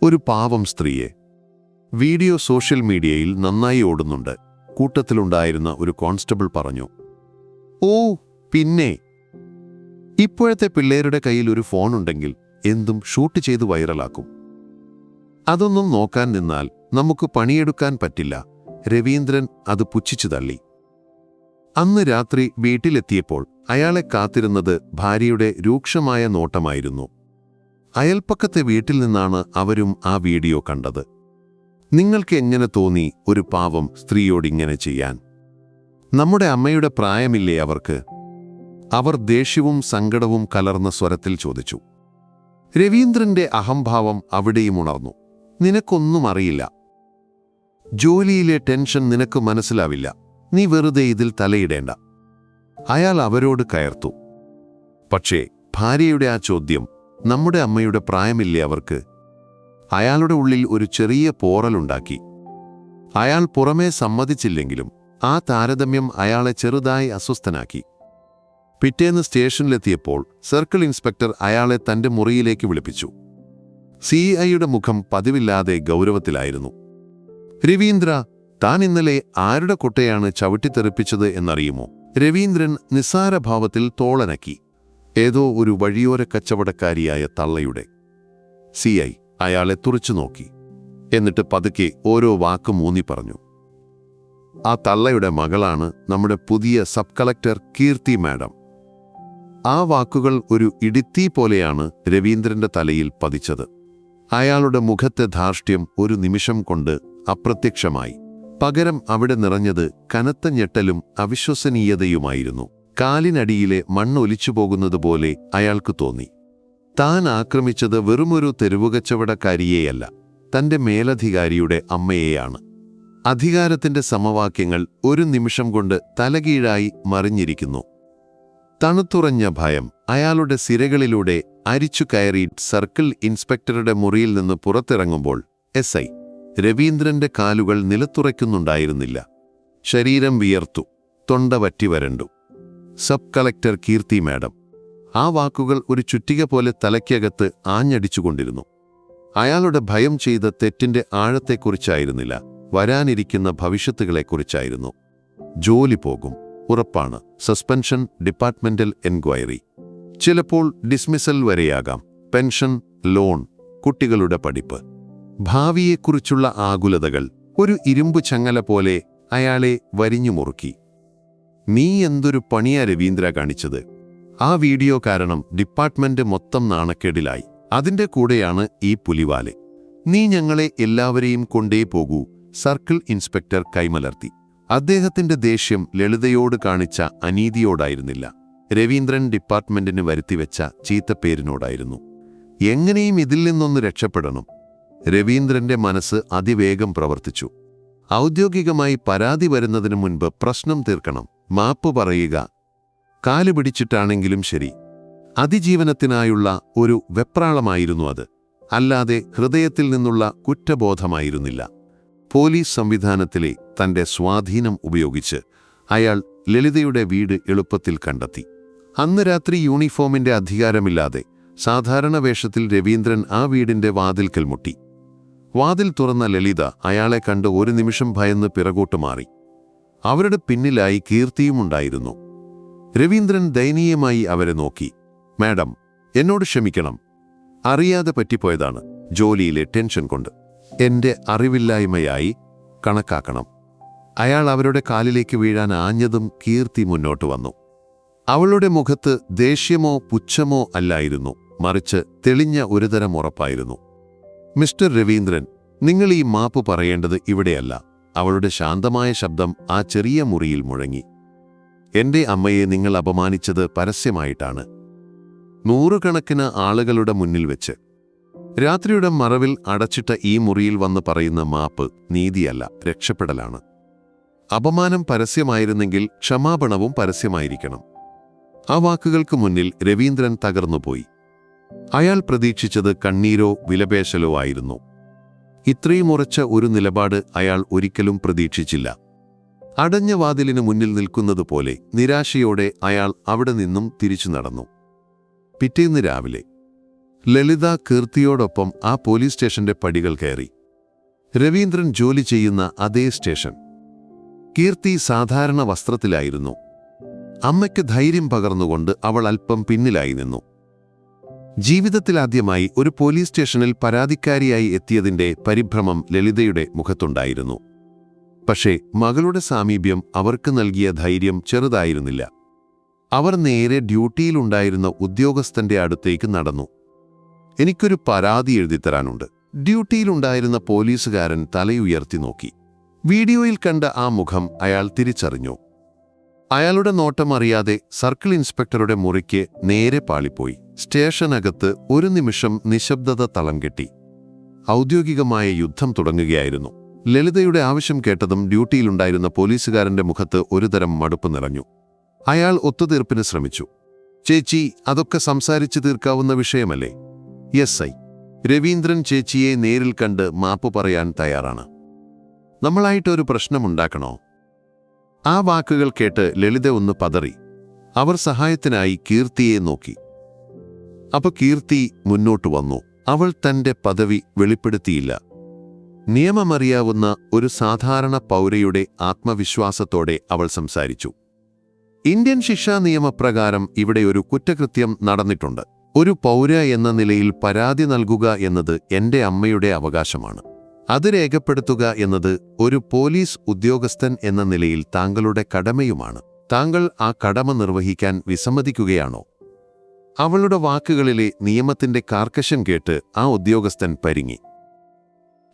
ഒരു പാവം സ്ത്രീയെ. വീഡിയോ സോഷ്യൽ മീഡിയയിൽ നന്നായി ഓടുന്നുണ്ട്. കൂട്ടത്തിലുണ്ടായിരുന്ന ഒരു കോൺസ്റ്റബിൾ പറഞ്ഞു. ഓ പിന്നെ, ഇപ്പോഴത്തെ പിള്ളേരുടെ കയ്യിൽ ഒരു ഫോണുണ്ടെങ്കിൽ എന്തും ഷൂട്ട് ചെയ്ത് വൈറലാക്കും. അതൊന്നും നോക്കാൻ നിന്നാൽ നമുക്ക് പണിയെടുക്കാൻ പറ്റില്ല. രവീന്ദ്രൻ അത് പുച്ഛിച്ചു തള്ളി. അന്ന് രാത്രി വീട്ടിലെത്തിയപ്പോൾ അയാളെ കാത്തിരുന്നത് ഭാര്യയുടെ രൂക്ഷമായ നോട്ടമായിരുന്നു. അയൽപ്പക്കത്തെ വീട്ടിൽ നിന്നാണ് അവരും ആ വീഡിയോ കണ്ടത്. നിങ്ങൾക്ക് എങ്ങനെ തോന്നി ഒരു പാവം സ്ത്രീയോടിങ്ങനെ ചെയ്യാൻ? നമ്മുടെ അമ്മയുടെ പ്രായമില്ലേ അവർക്ക്? അവർ ദേഷ്യവും സങ്കടവും കലർന്ന സ്വരത്തിൽ ചോദിച്ചു. രവീന്ദ്രന്റെ അഹംഭാവം അവിടെയും ഉണർന്നു. നിനക്കൊന്നും അറിയില്ല. ജോലിയിലെ ടെൻഷൻ നിനക്ക് മനസ്സിലാവില്ല. നീ വെറുതെ ഇതിൽ തലയിടേണ്ട. അയാൾ അവരോട് കയർത്തു. പക്ഷേ ഭാര്യയുടെ ആ ചോദ്യം, നമ്മുടെ അമ്മയുടെ പ്രായമില്ലേ അവർക്ക്, അയാളുടെ ഉള്ളിൽ ഒരു ചെറിയ പോറലുണ്ടാക്കി. അയാൾ പുറമേ സമ്മതിച്ചില്ലെങ്കിലും ആ താരതമ്യം അയാളെ ചെറുതായി അസ്വസ്ഥനാക്കി. പിറ്റേന്ന് സ്റ്റേഷനിലെത്തിയപ്പോൾ സർക്കിൾ ഇൻസ്പെക്ടർ അയാളെ തന്റെ മുറിയിലേക്ക് വിളിപ്പിച്ചു. CIയുടെ മുഖം പതിവില്ലാതെ ഗൗരവത്തിലായിരുന്നു. രവീന്ദ്ര, താൻ ഇന്നലെ ആരുടെ കുട്ടയാണ് ചവിട്ടിത്തെറിപ്പിച്ചത് എന്നറിയുമോ? രവീന്ദ്രൻ നിസ്സാരഭാവത്തിൽ തോളനക്കി. ഏതോ ഒരു വഴിയോര കച്ചവടക്കാരിയായ തള്ളയുടെ. CI അയാളെ തുറച്ചു നോക്കി. എന്നിട്ട് പതുക്കെ ഓരോ വാക്കും ഊന്നി പറഞ്ഞു. ആ തള്ളയുടെ മകളാണ് നമ്മുടെ പുതിയ സബ് കളക്ടർ കീർത്തി മാഡം. ആ വാക്കുകൾ ഒരു ഇടിത്തീ പോലെയാണ് രവീന്ദ്രന്റെ തലയിൽ പതിച്ചത്. അയാളുടെ മുഖത്തെ ധാർഷ്ട്യം ഒരു നിമിഷം കൊണ്ട് അപ്രത്യക്ഷമായി. പകരം അവിടെ നിറഞ്ഞത് കനത്ത ഞെട്ടലും അവിശ്വസനീയതയുമായിരുന്നു. കാലിനടിയിലെ മണ്ണൊലിച്ചുപോകുന്നതുപോലെ അയാൾക്ക് തോന്നി. താൻ ആക്രമിച്ചത് വെറുമൊരു തെരുവുകച്ചവടക്കാരിയെയല്ല, തന്റെ മേലധികാരിയുടെ അമ്മയെയാണ്. അധികാരത്തിന്റെ സമവാക്യങ്ങൾ ഒരു നിമിഷം കൊണ്ട് തലകീഴായി മറിഞ്ഞിരിക്കുന്നു. തണുത്തുറഞ്ഞ ഭയം അയാളുടെ സിരകളിലൂടെ അരിച്ചു കയറി സർക്കിൾ ഇൻസ്പെക്ടറുടെ മുറിയിൽ നിന്ന് പുറത്തിറങ്ങുമ്പോൾ SI രവീന്ദ്രന്റെ കാലുകൾ നിലത്തുറയ്ക്കുന്നുണ്ടായിരുന്നില്ല. ശരീരം വിയർത്തു, തൊണ്ട വറ്റി വരണ്ടു. സബ് കളക്ടർ കീർത്തി മാഡം. ആ വാക്കുകൾ ഒരു ചുറ്റിക പോലെ തലയ്ക്കകത്ത് ആഞ്ഞടിച്ചുകൊണ്ടിരുന്നു. അയാളുടെ ഭയം ചെയ്ത തെറ്റിന്റെ ആഴത്തെക്കുറിച്ചായിരുന്നില്ല, വരാനിരിക്കുന്ന ഭവിഷ്യത്തുകളെക്കുറിച്ചായിരുന്നു. ജോലി പോകും, ഉറപ്പാണ്. സസ്പെൻഷൻ, ഡിപ്പാർട്ട്മെന്റൽ എൻക്വയറി, ചിലപ്പോൾ ഡിസ്മിസൽ വരെയാകാം. പെൻഷൻ, ലോൺ, കുട്ടികളുടെ പഠിപ്പ്, ഭാവിയെക്കുറിച്ചുള്ള ആകുലതകൾ ഒരു ഇരുമ്പു ചങ്ങല പോലെ അയാളെ വരിഞ്ഞു മുറുക്കി. നീ എന്തൊരു പണിയാ രവീന്ദ്ര കാണിച്ചത്? ആ വീഡിയോ കാരണം ഡിപ്പാർട്ട്മെന്റ് മൊത്തം നാണക്കേടിലായി. അതിന്റെ കൂടെയാണ് ഈ പുലിവാല്. നീ ഞങ്ങളെ എല്ലാവരെയും കൊണ്ടേ പോകൂ. സർക്കിൾ ഇൻസ്പെക്ടർ കൈമലർത്തി. അദ്ദേഹത്തിന്റെ ദേഷ്യം ലളിതയോട് കാണിച്ച അനീതിയോടായിരുന്നില്ല, രവീന്ദ്രൻ ഡിപ്പാർട്ട്മെന്റിന് വരുത്തിവെച്ച ചീത്തപ്പേരിനോടായിരുന്നു. എങ്ങനെയും ഇതിൽ നിന്നൊന്ന് രക്ഷപ്പെടണം. രവീന്ദ്രന്റെ മനസ്സ് അതിവേഗം പ്രവർത്തിച്ചു. ഔദ്യോഗികമായി പരാതി വരുന്നതിനു മുൻപ് പ്രശ്നം തീർക്കണം. മാപ്പ് പറയുക, കാലുപിടിച്ചിട്ടാണെങ്കിലും ശരി. അതിജീവനത്തിനായുള്ള ഒരു വെപ്രാളമായിരുന്നു അത്, അല്ലാതെ ഹൃദയത്തിൽ നിന്നുള്ള കുറ്റബോധമായിരുന്നില്ല. പോലീസ് സംവിധാനത്തിലെ തന്റെ സ്വാധീനം ഉപയോഗിച്ച് അയാൾ ലളിതയുടെ വീട് എളുപ്പത്തിൽ കണ്ടെത്തി. അന്ന് രാത്രി യൂണിഫോമിന്റെ അധികാരമില്ലാതെ സാധാരണ വേഷത്തിൽ രവീന്ദ്രൻ ആ വീടിന്റെ വാതിൽക്കൽ മുട്ടി. വാതിൽ തുറന്ന ലളിത അയാളെ കണ്ട് ഒരു നിമിഷം ഭയന്ന് പിറകോട്ട് മാറി. അവരുടെ പിന്നിലായി കീർത്തിയുമുണ്ടായിരുന്നു. രവീന്ദ്രൻ ദയനീയമായി അവരെ നോക്കി. മാഡം, എന്നോട് ക്ഷമിക്കണം. അറിയാതെ പറ്റിപ്പോയതാണ്. ജോലിയിലെ ടെൻഷൻ കൊണ്ട്. എന്റെ അറിവില്ലായ്മയായി കണക്കാക്കണം. അയാൾ അവരുടെ കാലിലേക്ക് വീഴാൻ ആഞ്ഞതും കീർത്തി മുന്നോട്ട് വന്നു. അവളുടെ മുഖത്ത് ദേഷ്യമോ പുച്ഛമോ അല്ലായിരുന്നു, മറിച്ച് തെളിഞ്ഞ ഒരുതരം ഉറപ്പായിരുന്നു. മിസ്റ്റർ രവീന്ദ്രൻ, നിങ്ങൾ ഈ മാപ്പ് പറയേണ്ടത് ഇവിടെയല്ല. അവളുടെ ശാന്തമായ ശബ്ദം ആ ചെറിയ മുറിയിൽ മുഴങ്ങി. എന്റെ അമ്മയെ നിങ്ങൾ അപമാനിച്ചത് പരസ്യമായിട്ടാണ്, നൂറുകണക്കിന് ആളുകളുടെ മുന്നിൽ വെച്ച്. രാത്രിയുടെ മറവിൽ അടച്ചിട്ട ഈ മുറിയിൽ വന്ന് പറയുന്ന മാപ്പ് നീതിയല്ല, രക്ഷപ്പെടലാണ്. അപമാനം പരസ്യമായിരുന്നെങ്കിൽ ക്ഷമാപണവും പരസ്യമായിരിക്കണം. ആ വാക്കുകൾക്ക് മുന്നിൽ രവീന്ദ്രൻ തകർന്നുപോയി. അയാൾ പ്രതീക്ഷിച്ചത് കണ്ണീരോ വിലപേശലോ ആയിരുന്നു. ഇത്രയും ഉറച്ച ഒരു നിലപാട് അയാൾ ഒരിക്കലും പ്രതീക്ഷിച്ചില്ല. അടഞ്ഞ വാതിലിന് മുന്നിൽ നിൽക്കുന്നതുപോലെ നിരാശയോടെ അയാൾ അവിടെ നിന്നും തിരിച്ചു നടന്നു. പിറ്റേന്ന് രാവിലെ ലളിത കീർത്തിയോടൊപ്പം ആ പോലീസ് സ്റ്റേഷന്റെ പടികൾ കയറി. രവീന്ദ്രൻ ജോലി ചെയ്യുന്ന അതേ സ്റ്റേഷൻ. കീർത്തി സാധാരണ വസ്ത്രത്തിലായിരുന്നു. അമ്മയ്ക്ക് ധൈര്യം പകർന്നുകൊണ്ട് അവൾ അല്പം പിന്നിലായി നിന്നു. ജീവിതത്തിലാദ്യമായി ഒരു പോലീസ് സ്റ്റേഷനിൽ പരാതിക്കാരിയായി എത്തിയതിന്റെ പരിഭ്രമം ലളിതയുടെ മുഖത്തുണ്ടായിരുന്നു. പക്ഷേ മകളുടെ സാമീപ്യം അവർക്ക് നൽകിയ ധൈര്യം ചെറുതായിരുന്നില്ല. അവർ നേരെ ഡ്യൂട്ടിയിലുണ്ടായിരുന്ന ഉദ്യോഗസ്ഥന്റെ അടുത്തേക്ക് നടന്നു. എനിക്കൊരു പരാതി എഴുതിത്തരാനുണ്ട്. ഡ്യൂട്ടിയിലുണ്ടായിരുന്ന പോലീസുകാരൻ തലയുയർത്തി നോക്കി. വീഡിയോയിൽ കണ്ട ആ മുഖം അയാൾ തിരിച്ചറിഞ്ഞു. അയാളുടെ നോട്ടം അറിയാതെ സർക്കിൾ ഇൻസ്പെക്ടറുടെ മുറിക്ക് നേരെ പാളിപ്പോയി. സ്റ്റേഷനകത്ത് ഒരു നിമിഷം നിശബ്ദത തളം കെട്ടി. ഔദ്യോഗികമായ യുദ്ധം തുടങ്ങുകയായിരുന്നു. ലളിതയുടെ ആവശ്യം കേട്ടതും ഡ്യൂട്ടിയിലുണ്ടായിരുന്ന പോലീസുകാരന്റെ മുഖത്ത് ഒരുതരം മടുപ്പ് നിറഞ്ഞു. അയാൾ ഒത്തുതീർപ്പിന് ശ്രമിച്ചു. ചേച്ചി, അതൊക്കെ സംസാരിച്ചു തീർക്കാവുന്ന വിഷയമല്ലേ? S I. രവീന്ദ്രൻ ചേച്ചിയെ നേരിൽ കണ്ട് മാപ്പ് പറയാൻ തയ്യാറാണ്. നമ്മളായിട്ടൊരു പ്രശ്നമുണ്ടാക്കണോ? ആ വാക്കുകൾ കേട്ട് ലളിത ഒന്ന് പതറി. അവർ സഹായത്തിനായി കീർത്തിയെ നോക്കി. അപ്പൊ കീർത്തി മുന്നോട്ട് വന്നു. അവൾ തന്റെ പദവി വെളിപ്പെടുത്തിയില്ല. നിയമമറിയാവുന്ന ഒരു സാധാരണ പൗരയുടെ ആത്മവിശ്വാസത്തോടെ അവൾ സംസാരിച്ചു. ഇന്ത്യൻ ശിക്ഷാ നിയമപ്രകാരം ഇവിടെ ഒരു കുറ്റകൃത്യം നടന്നിട്ടുണ്ട്. ഒരു പൗര എന്ന നിലയിൽ പരാതി നൽകുക എന്നത് എന്റെ അമ്മയുടെ അവകാശമാണ്. അത് രേഖപ്പെടുത്തുക എന്നത് ഒരു പോലീസ് ഉദ്യോഗസ്ഥൻ എന്ന നിലയിൽ താങ്കളുടെ കടമയുമാണ്. താങ്കൾ ആ കടമ നിർവഹിക്കാൻ വിസമ്മതിക്കുകയാണോ? അവളുടെ വാക്കുകളിലെ നിയമത്തിന്റെ കാർക്കശം കേട്ട് ആ ഉദ്യോഗസ്ഥൻ പരിങ്ങി.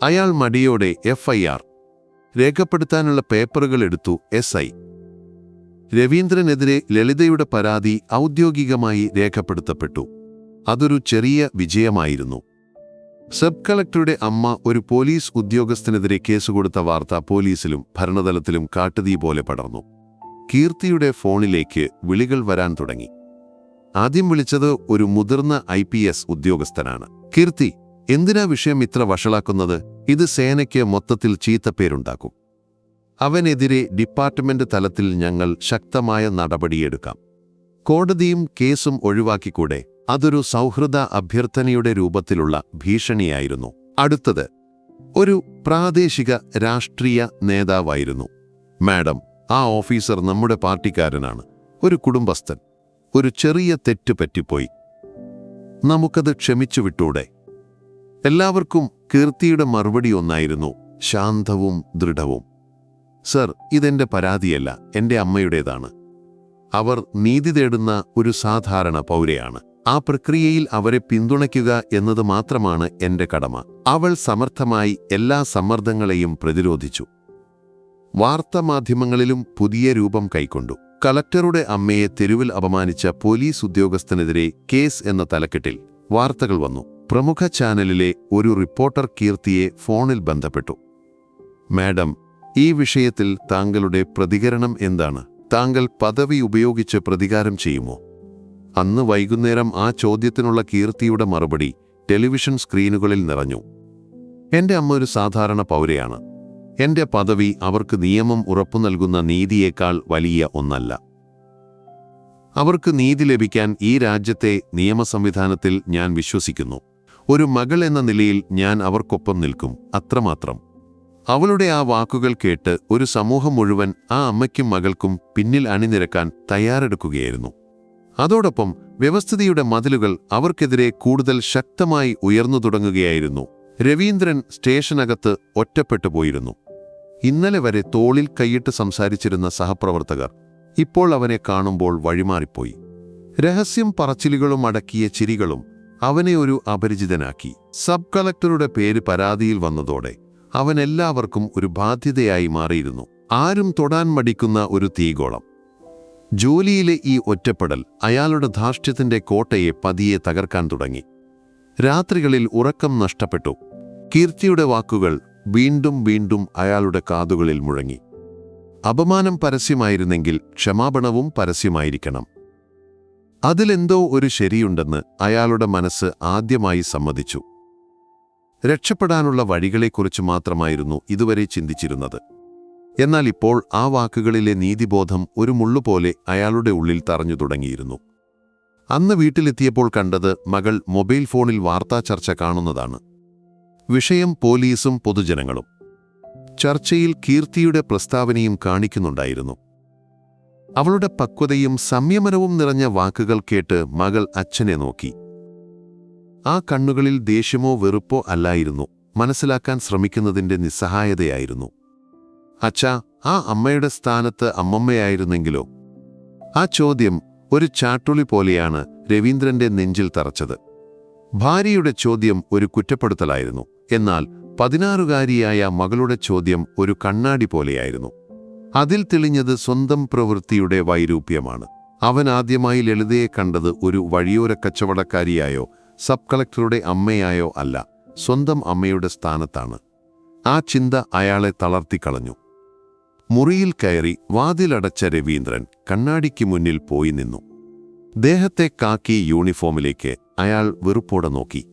അയാൾ മടിയോടെ FIR രേഖപ്പെടുത്താനുള്ള പേപ്പറുകൾ എടുത്തു. SI. രവീന്ദ്രനെതിരെ ലളിതയുടെ പരാതി ഔദ്യോഗികമായി രേഖപ്പെടുത്തപ്പെട്ടു. അതൊരു ചെറിയ വിജയമായിരുന്നു. സബ് കളക്ടറുടെ അമ്മ ഒരു പോലീസ് ഉദ്യോഗസ്ഥനെതിരെ കേസുകൊടുത്ത വാർത്ത പോലീസിലും ഭരണതലത്തിലും കാട്ടുതീ പോലെ പടർന്നു. കീർത്തിയുടെ ഫോണിലേക്ക് വിളികൾ വരാൻ തുടങ്ങി. ആദ്യം വിളിച്ചത് ഒരു മുതിർന്ന IPS ഉദ്യോഗസ്ഥനാണ്. കീർത്തി, എന്തിനാ വിഷയം ഇത്ര വഷളാക്കുന്നത്? ഇത് സേനയ്ക്ക് മൊത്തത്തിൽ ചീത്തപ്പേരുണ്ടാക്കും. അവനെതിരെ ഡിപ്പാർട്ട്മെന്റ് തലത്തിൽ ഞങ്ങൾ ശക്തമായ നടപടിയെടുക്കാം. കോടതിയും കേസും ഒഴിവാക്കിക്കൂടെ? അതൊരു സൗഹൃദ അഭ്യർത്ഥനയുടെ രൂപത്തിലുള്ള ഭീഷണിയായിരുന്നു. അടുത്തത് ഒരു പ്രാദേശിക രാഷ്ട്രീയ നേതാവായിരുന്നു. മാഡം, ആ ഓഫീസർ നമ്മുടെ പാർട്ടിക്കാരനാണ്, ഒരു കുടുംബസ്ഥൻ. ഒരു ചെറിയ തെറ്റ് പറ്റിപ്പോയി. നമുക്കത് ക്ഷമിച്ചു വിട്ടൂടെ? എല്ലാവർക്കും കീർത്തിയുടെ മറുപടി ഒന്നായിരുന്നു, ശാന്തവും ദൃഢവും. സർ, ഇതെന്റെ പരാതിയല്ല, എന്റെ അമ്മയുടേതാണ്. അവർ നീതി തേടുന്ന ഒരു സാധാരണ പൗരയാണ്. ആ പ്രക്രിയയിൽ അവരെ പിന്തുണയ്ക്കുക എന്നത് മാത്രമാണ് എന്റെ കടമ. അവൾ സമർത്ഥമായി എല്ലാ സമ്മർദ്ദങ്ങളെയും പ്രതിരോധിച്ചു. വാർത്താമാധ്യമങ്ങളിലും പുതിയ രൂപം കൈക്കൊണ്ടു. കളക്ടറുടെ അമ്മയെ തെരുവിൽ അപമാനിച്ച പോലീസ് ഉദ്യോഗസ്ഥനെതിരെ കേസ് എന്ന തലക്കെട്ടിൽ വാർത്തകൾ വന്നു. പ്രമുഖ ചാനലിലെ ഒരു റിപ്പോർട്ടർ കീർത്തിയെ ഫോണിൽ ബന്ധപ്പെട്ടു. മാഡം, ഈ വിഷയത്തിൽ താങ്കളുടെ പ്രതികരണം എന്താണ്? താങ്കൾ പദവി ഉപയോഗിച്ച് പ്രതികാരം ചെയ്യുമോ? അന്ന് വൈകുന്നേരം ആ ചോദ്യത്തിനുള്ള കീർത്തിയുടെ മറുപടി ടെലിവിഷൻ സ്ക്രീനുകളിൽ നിറഞ്ഞു. എന്റെ അമ്മ ഒരു സാധാരണ പൗരയാണ്. എന്റെ പദവി അവർക്ക് നിയമം ഉറപ്പു നൽകുന്ന നീതിയേക്കാൾ വലിയ ഒന്നല്ല. അവർക്ക് നീതി ലഭിക്കാൻ ഈ രാജ്യത്തെ നിയമസംവിധാനത്തിൽ ഞാൻ വിശ്വസിക്കുന്നു. ഒരു മകൾ എന്ന നിലയിൽ ഞാൻ അവർക്കൊപ്പം നിൽക്കും, അത്രമാത്രം. അവളുടെ ആ വാക്കുകൾ കേട്ട് ഒരു സമൂഹം മുഴുവൻ ആ അമ്മയ്ക്കും മകൾക്കും പിന്നിൽ അണിനിരക്കാൻ തയ്യാറെടുക്കുകയായിരുന്നു. അതോടൊപ്പം വ്യവസ്ഥിതിയുടെ മതിലുകൾ അവർക്കെതിരെ കൂടുതൽ ശക്തമായി ഉയർന്നു തുടങ്ങുകയായിരുന്നു. രവീന്ദ്രൻ സ്റ്റേഷനകത്ത് ഒറ്റപ്പെട്ടു പോയിരുന്നു. ഇന്നലെ വരെ തോളിൽ കൈയിട്ട് സംസാരിച്ചിരുന്ന സഹപ്രവർത്തകർ ഇപ്പോൾ അവനെ കാണുമ്പോൾ വഴിമാറിപ്പോയി. രഹസ്യം പറച്ചിലുകളും അടക്കിയ ചിരികളും അവനെ ഒരു അപരിചിതനാക്കി. സബ് കളക്ടറുടെ പേര് പരാതിയിൽ വന്നതോടെ അവൻ എല്ലാവർക്കും ഒരു ബാധ്യതയായി മാറിയിരുന്നു. ആരും തൊടാൻ മടിക്കുന്ന ഒരു തീഗോളം. ജോലിയിലെ ഈ ഒറ്റപ്പെടൽ അയാളുടെ ധാർഷ്ട്യത്തിന്റെ കോട്ടയെ പതിയെ തകർക്കാൻ തുടങ്ങി. രാത്രികളിൽ ഉറക്കം നഷ്ടപ്പെട്ടു. കീർത്തിയുടെ വാക്കുകൾ വീണ്ടും വീണ്ടും അയാളുടെ കാതുകളിൽ മുഴങ്ങി. അപമാനം പരസ്യമായിരുന്നെങ്കിൽ ക്ഷമാപണവും പരസ്യമായിരിക്കണം. അതിലെന്തോ ഒരു ശരിയുണ്ടെന്ന് അയാളുടെ മനസ്സ് ആദ്യമായി സമ്മതിച്ചു. രക്ഷപ്പെടാനുള്ള വഴികളെക്കുറിച്ച് മാത്രമായിരുന്നു ഇതുവരെ ചിന്തിച്ചിരുന്നത്. എന്നാൽ ഇപ്പോൾ ആ വാക്കുകളിലെ നീതിബോധം ഒരു മുള്ളുപോലെ അയാളുടെ ഉള്ളിൽ തറഞ്ഞു തുടങ്ങിയിരുന്നു. അന്ന് വീട്ടിലെത്തിയപ്പോൾ കണ്ടത് മകൾ മൊബൈൽ ഫോണിൽ വാർത്താ ചർച്ച കാണുന്നതാണ്. വിഷയം പോലീസും പൊതുജനങ്ങളും. ചർച്ചയിൽ കീർത്തിയുടെ പ്രസ്താവനയും കാണിക്കുന്നുണ്ടായിരുന്നു. അവളുടെ പക്വതയും സംയമനവും നിറഞ്ഞ വാക്കുകൾ കേട്ട് മകൾ അച്ഛനെ നോക്കി. ആ കണ്ണുകളിൽ ദേഷ്യമോ വെറുപ്പോ അല്ലായിരുന്നു, മനസ്സിലാക്കാൻ ശ്രമിക്കുന്നതിന്റെ നിസ്സഹായതയായിരുന്നു. അച്ഛാ, ആ അമ്മയുടെ സ്ഥാനത്ത് അമ്മമ്മയായിരുന്നെങ്കിലോ? ആ ചോദ്യം ഒരു ചാട്ടുളി പോലെയാണ് രവീന്ദ്രന്റെ നെഞ്ചിൽ തറച്ചത്. ഭാര്യയുടെ ചോദ്യം ഒരു കുറ്റപ്പെടുത്തലായിരുന്നു. എന്നാൽ 16-കാരിയായ മകളുടെ ചോദ്യം ഒരു കണ്ണാടി പോലെയായിരുന്നു. അതിൽ തെളിഞ്ഞത് സ്വന്തം പ്രവൃത്തിയുടെ വൈരൂപ്യമാണ്. അവൻ ആദ്യമായി ലളിതയെ കണ്ടത് ഒരു വഴിയോര കച്ചവടക്കാരിയായോ സബ് കളക്ടറുടെ അമ്മയായോ അല്ല, സ്വന്തം അമ്മയുടെ സ്ഥാനത്താണ്. ആ ചിന്ത അയാളെ തളർത്തിക്കളഞ്ഞു. മുറിയിൽ കയറി വാതിലടച്ച രവീന്ദ്രൻ കണ്ണാടിക്ക് മുന്നിൽ പോയി നിന്നു. ദേഹത്തെ കാക്കി യൂണിഫോമിലേക്ക് അയാൾ വെറുപ്പോടെ നോക്കി.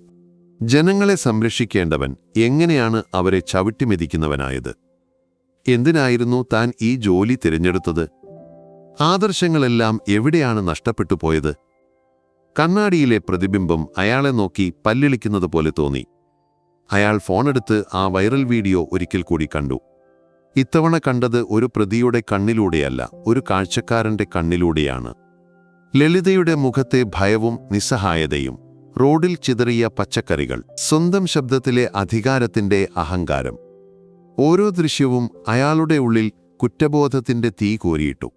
ജനങ്ങളെ സംരക്ഷിക്കേണ്ടവൻ എങ്ങനെയാണ് അവരെ ചവിട്ടിമെതിക്കുന്നവനായത്? എന്തിനായിരുന്നു താൻ ഈ ജോലി തിരഞ്ഞെടുത്തത്? ആദർശങ്ങളെല്ലാം എവിടെയാണ് നഷ്ടപ്പെട്ടു പോയത്? കണ്ണാടിയിലെ പ്രതിബിംബം അയാളെ നോക്കി പല്ലിളിക്കുന്നത് പോലെ തോന്നി. അയാൾ ഫോണെടുത്ത് ആ വൈറൽ വീഡിയോ ഒരിക്കൽ കൂടി കണ്ടു. ഇത്തവണ കണ്ടത് ഒരു പ്രതിയുടെ കണ്ണിലൂടെയല്ല, ഒരു കാഴ്ചക്കാരന്റെ കണ്ണിലൂടെയാണ്. ലളിതയുടെ മുഖത്തെ ഭയവും നിസ്സഹായതയും, റോഡിൽ ചിതറിയ പച്ചക്കറികൾ, സ്വന്തം ശബ്ദത്തിലെ അധികാരത്തിന്റെ അഹങ്കാരം. ഓരോ ദൃശ്യവും അയാളുടെ ഉള്ളിൽ കുറ്റബോധത്തിന്റെ തീ കോരിയിട്ടു.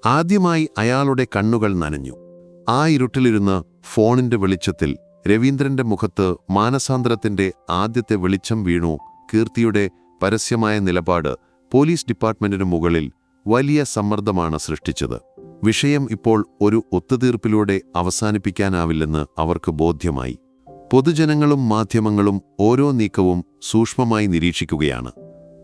ആദ്യമായി അയാളുടെ കണ്ണുകൾ നനഞ്ഞു. ആ ഇരുട്ടിലിരുന്ന് ഫോണിന്റെ വെളിച്ചത്തിൽ രവീന്ദ്രന്റെ മുഖത്ത് മാനസാന്തരത്തിന്റെ ആദ്യത്തെ വെളിച്ചം വീണു. കീർത്തിയുടെ പരസ്യമായ നിലപാട് പോലീസ് ഡിപ്പാർട്ട്മെന്റിനു മുകളിൽ വലിയ സമ്മർദ്ദമാണ് സൃഷ്ടിച്ചത്. വിഷയം ഇപ്പോൾ ഒരു ഒത്തുതീർപ്പിലൂടെ അവസാനിപ്പിക്കാനാവില്ലെന്ന് അവർക്ക് ബോധ്യമായി. പൊതുജനങ്ങളും മാധ്യമങ്ങളും ഓരോ നീക്കവും സൂക്ഷ്മമായി നിരീക്ഷിക്കുകയാണ്.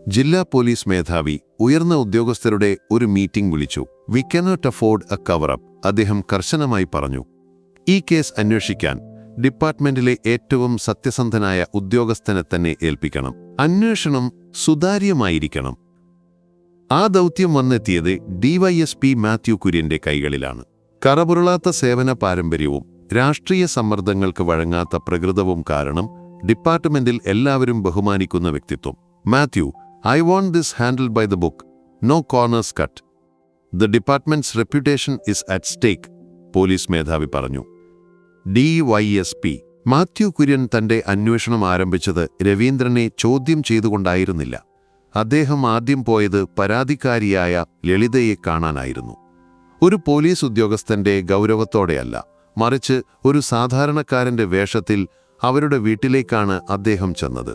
ജില്ലാ പോലീസ് മേധാവി ഉയർന്ന ഉദ്യോഗസ്ഥരുടെ ഒരു മീറ്റിംഗ് വിളിച്ചു. "We cannot afford A cover up," അദ്ദേഹം കർശനമായി പറഞ്ഞു. "ഈ കേസ് അന്വേഷിക്കാൻ ഡിപ്പാർട്ട്മെന്റിലെ ഏറ്റവും സത്യസന്ധനായ ഉദ്യോഗസ്ഥനെ തന്നെ ഏൽപ്പിക്കണം. അന്വേഷണം സുതാര്യമായിരിക്കണം. ആ ദൗത്യം വന്നെത്തിയത് ഡിവൈഎസ്പി മാത്യു കുര്യന്റെ കൈകളിലാണ്. കറപുരളാത്ത സേവന പാരമ്പര്യവും രാഷ്ട്രീയ സമ്മർദ്ദങ്ങൾക്ക് വഴങ്ങാത്ത പ്രകൃതവും കാരണം ഡിപ്പാർട്ട്മെന്റിൽ എല്ലാവരും ബഹുമാനിക്കുന്ന വ്യക്തിത്വം. Mathew, I want this handled by the book, no corners cut. The department's reputation is at stake, police മേധാവി പറഞ്ഞു. ഡിവൈഎസ്പി മാത്യു കുര്യൻ തന്റെ അന്വേഷണം ആരംഭിച്ചത് രവീന്ദ്രനെ ചോദ്യം ചെയ്തുകൊണ്ടായിരുന്നില്ല. അദ്ദേഹം ആദ്യം പോയത് പരാതിക്കാരിയായ ലളിതയെ കാണാനായിരുന്നു. ഒരു പോലീസ് ഉദ്യോഗസ്ഥന്റെ ഗൗരവത്തോടെയല്ല, മറിച്ച് ഒരു സാധാരണക്കാരന്റെ വേഷത്തിൽ അവരുടെ വീട്ടിലേക്കാണ് അദ്ദേഹം ചെന്നത്.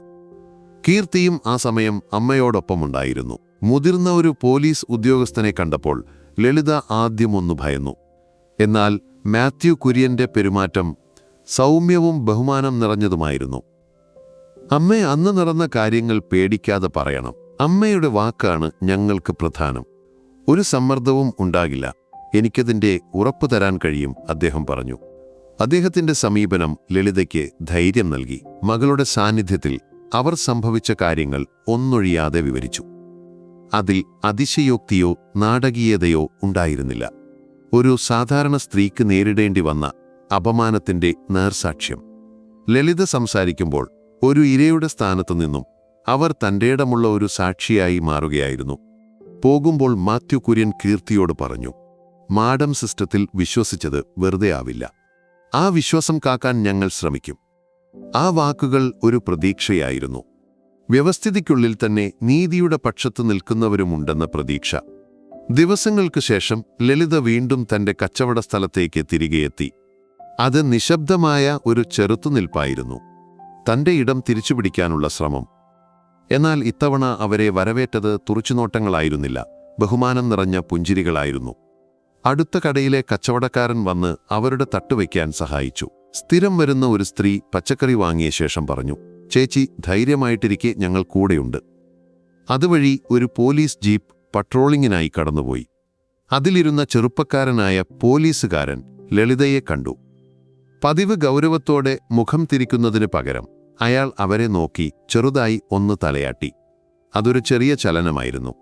കീർത്തിയും ആ സമയം അമ്മയോടൊപ്പമുണ്ടായിരുന്നു. മുതിർന്ന ഒരു പോലീസ് ഉദ്യോഗസ്ഥനെ കണ്ടപ്പോൾ ലളിത ആദ്യമൊന്നു ഭയന്നു. എന്നാൽ മാത്യു കുര്യന്റെ പെരുമാറ്റം സൗമ്യവും ബഹുമാനം നിറഞ്ഞതുമായിരുന്നു. അമ്മ, അന്ന് നടന്ന കാര്യങ്ങൾ പേടിക്കാതെ പറയണം. അമ്മയുടെ വാക്കാണ് ഞങ്ങൾക്ക് പ്രധാനം. ഒരു സമ്മർദ്ദവും ഉണ്ടാകില്ല. എനിക്കതിൻ്റെ ഉറപ്പു തരാൻ കഴിയും, അദ്ദേഹം പറഞ്ഞു. അദ്ദേഹത്തിന്റെ സമീപനം ലളിതയ്ക്ക് ധൈര്യം നൽകി. മകളുടെ സാന്നിധ്യത്തിൽ അവർ സംഭവിച്ച കാര്യങ്ങൾ ഒന്നൊഴിയാതെ വിവരിച്ചു. അതിൽ അതിശയോക്തിയോ നാടകീയതയോ ഉണ്ടായിരുന്നില്ല. ഒരു സാധാരണ സ്ത്രീക്ക് നേരിടേണ്ടി വന്ന അപമാനത്തിന്റെ നേർസാക്ഷ്യം. ലളിത സംസാരിക്കുമ്പോൾ ഒരു ഇരയുടെ സ്ഥാനത്തു നിന്നും അവർ തന്റേടമുള്ള ഒരു സാക്ഷിയായി മാറുകയായിരുന്നു. പോകുമ്പോൾ മാത്യു കുര്യൻ കീർത്തിയോട് പറഞ്ഞു, മാഡം സിസ്റ്റത്തിൽ വിശ്വസിച്ചത് വെറുതെ ആവില്ല. ആ വിശ്വാസം കാക്കാൻ ഞങ്ങൾ ശ്രമിക്കും. ആ വാക്കുകൾ ഒരു പ്രതീക്ഷയായിരുന്നു. വ്യവസ്ഥിതിക്കുള്ളിൽ തന്നെ നീതിയുടെ പക്ഷത്തു നിൽക്കുന്നവരുമുണ്ടെന്ന പ്രതീക്ഷ. ദിവസങ്ങൾക്ക് ശേഷം ലളിത വീണ്ടും തന്റെ കച്ചവട സ്ഥലത്തേക്ക് തിരികെയെത്തി. അത് നിശബ്ദമായ ഒരു ചെറുത്തുനിൽപ്പായിരുന്നു. തന്റെ ഇടം തിരിച്ചുപിടിക്കാനുള്ള ശ്രമം. എന്നാൽ ഇത്തവണ അവരെ വരവേറ്റത് തുറിച്ചുനോട്ടങ്ങളായിരുന്നില്ല, ബഹുമാനം നിറഞ്ഞ പുഞ്ചിരികളായിരുന്നു. അടുത്ത കടയിലെ കച്ചവടക്കാരൻ വന്ന് അവരുടെ തട്ടുവയ്ക്കാൻ സഹായിച്ചു. സ്ഥിരം വരുന്ന ഒരു സ്ത്രീ പച്ചക്കറി വാങ്ങിയ ശേഷം പറഞ്ഞു, ചേച്ചി ധൈര്യമായിട്ടിരിക്കെ, ഞങ്ങൾ കൂടെയുണ്ട്. അതുവഴി ഒരു പോലീസ് ജീപ്പ് പട്രോളിങ്ങിനായി കടന്നുപോയി. അതിലിരുന്ന ചെറുപ്പക്കാരനായ പോലീസുകാരൻ ലളിതയെ കണ്ടു. പതിവ് ഗൗരവത്തോടെ മുഖം തിരിക്കുന്നതിന് പകരം അയാൾ അവരെ നോക്കി ചെറുതായി ഒന്ന് തലയാട്ടി. അതൊരു ചെറിയ ചലനമായിരുന്നു.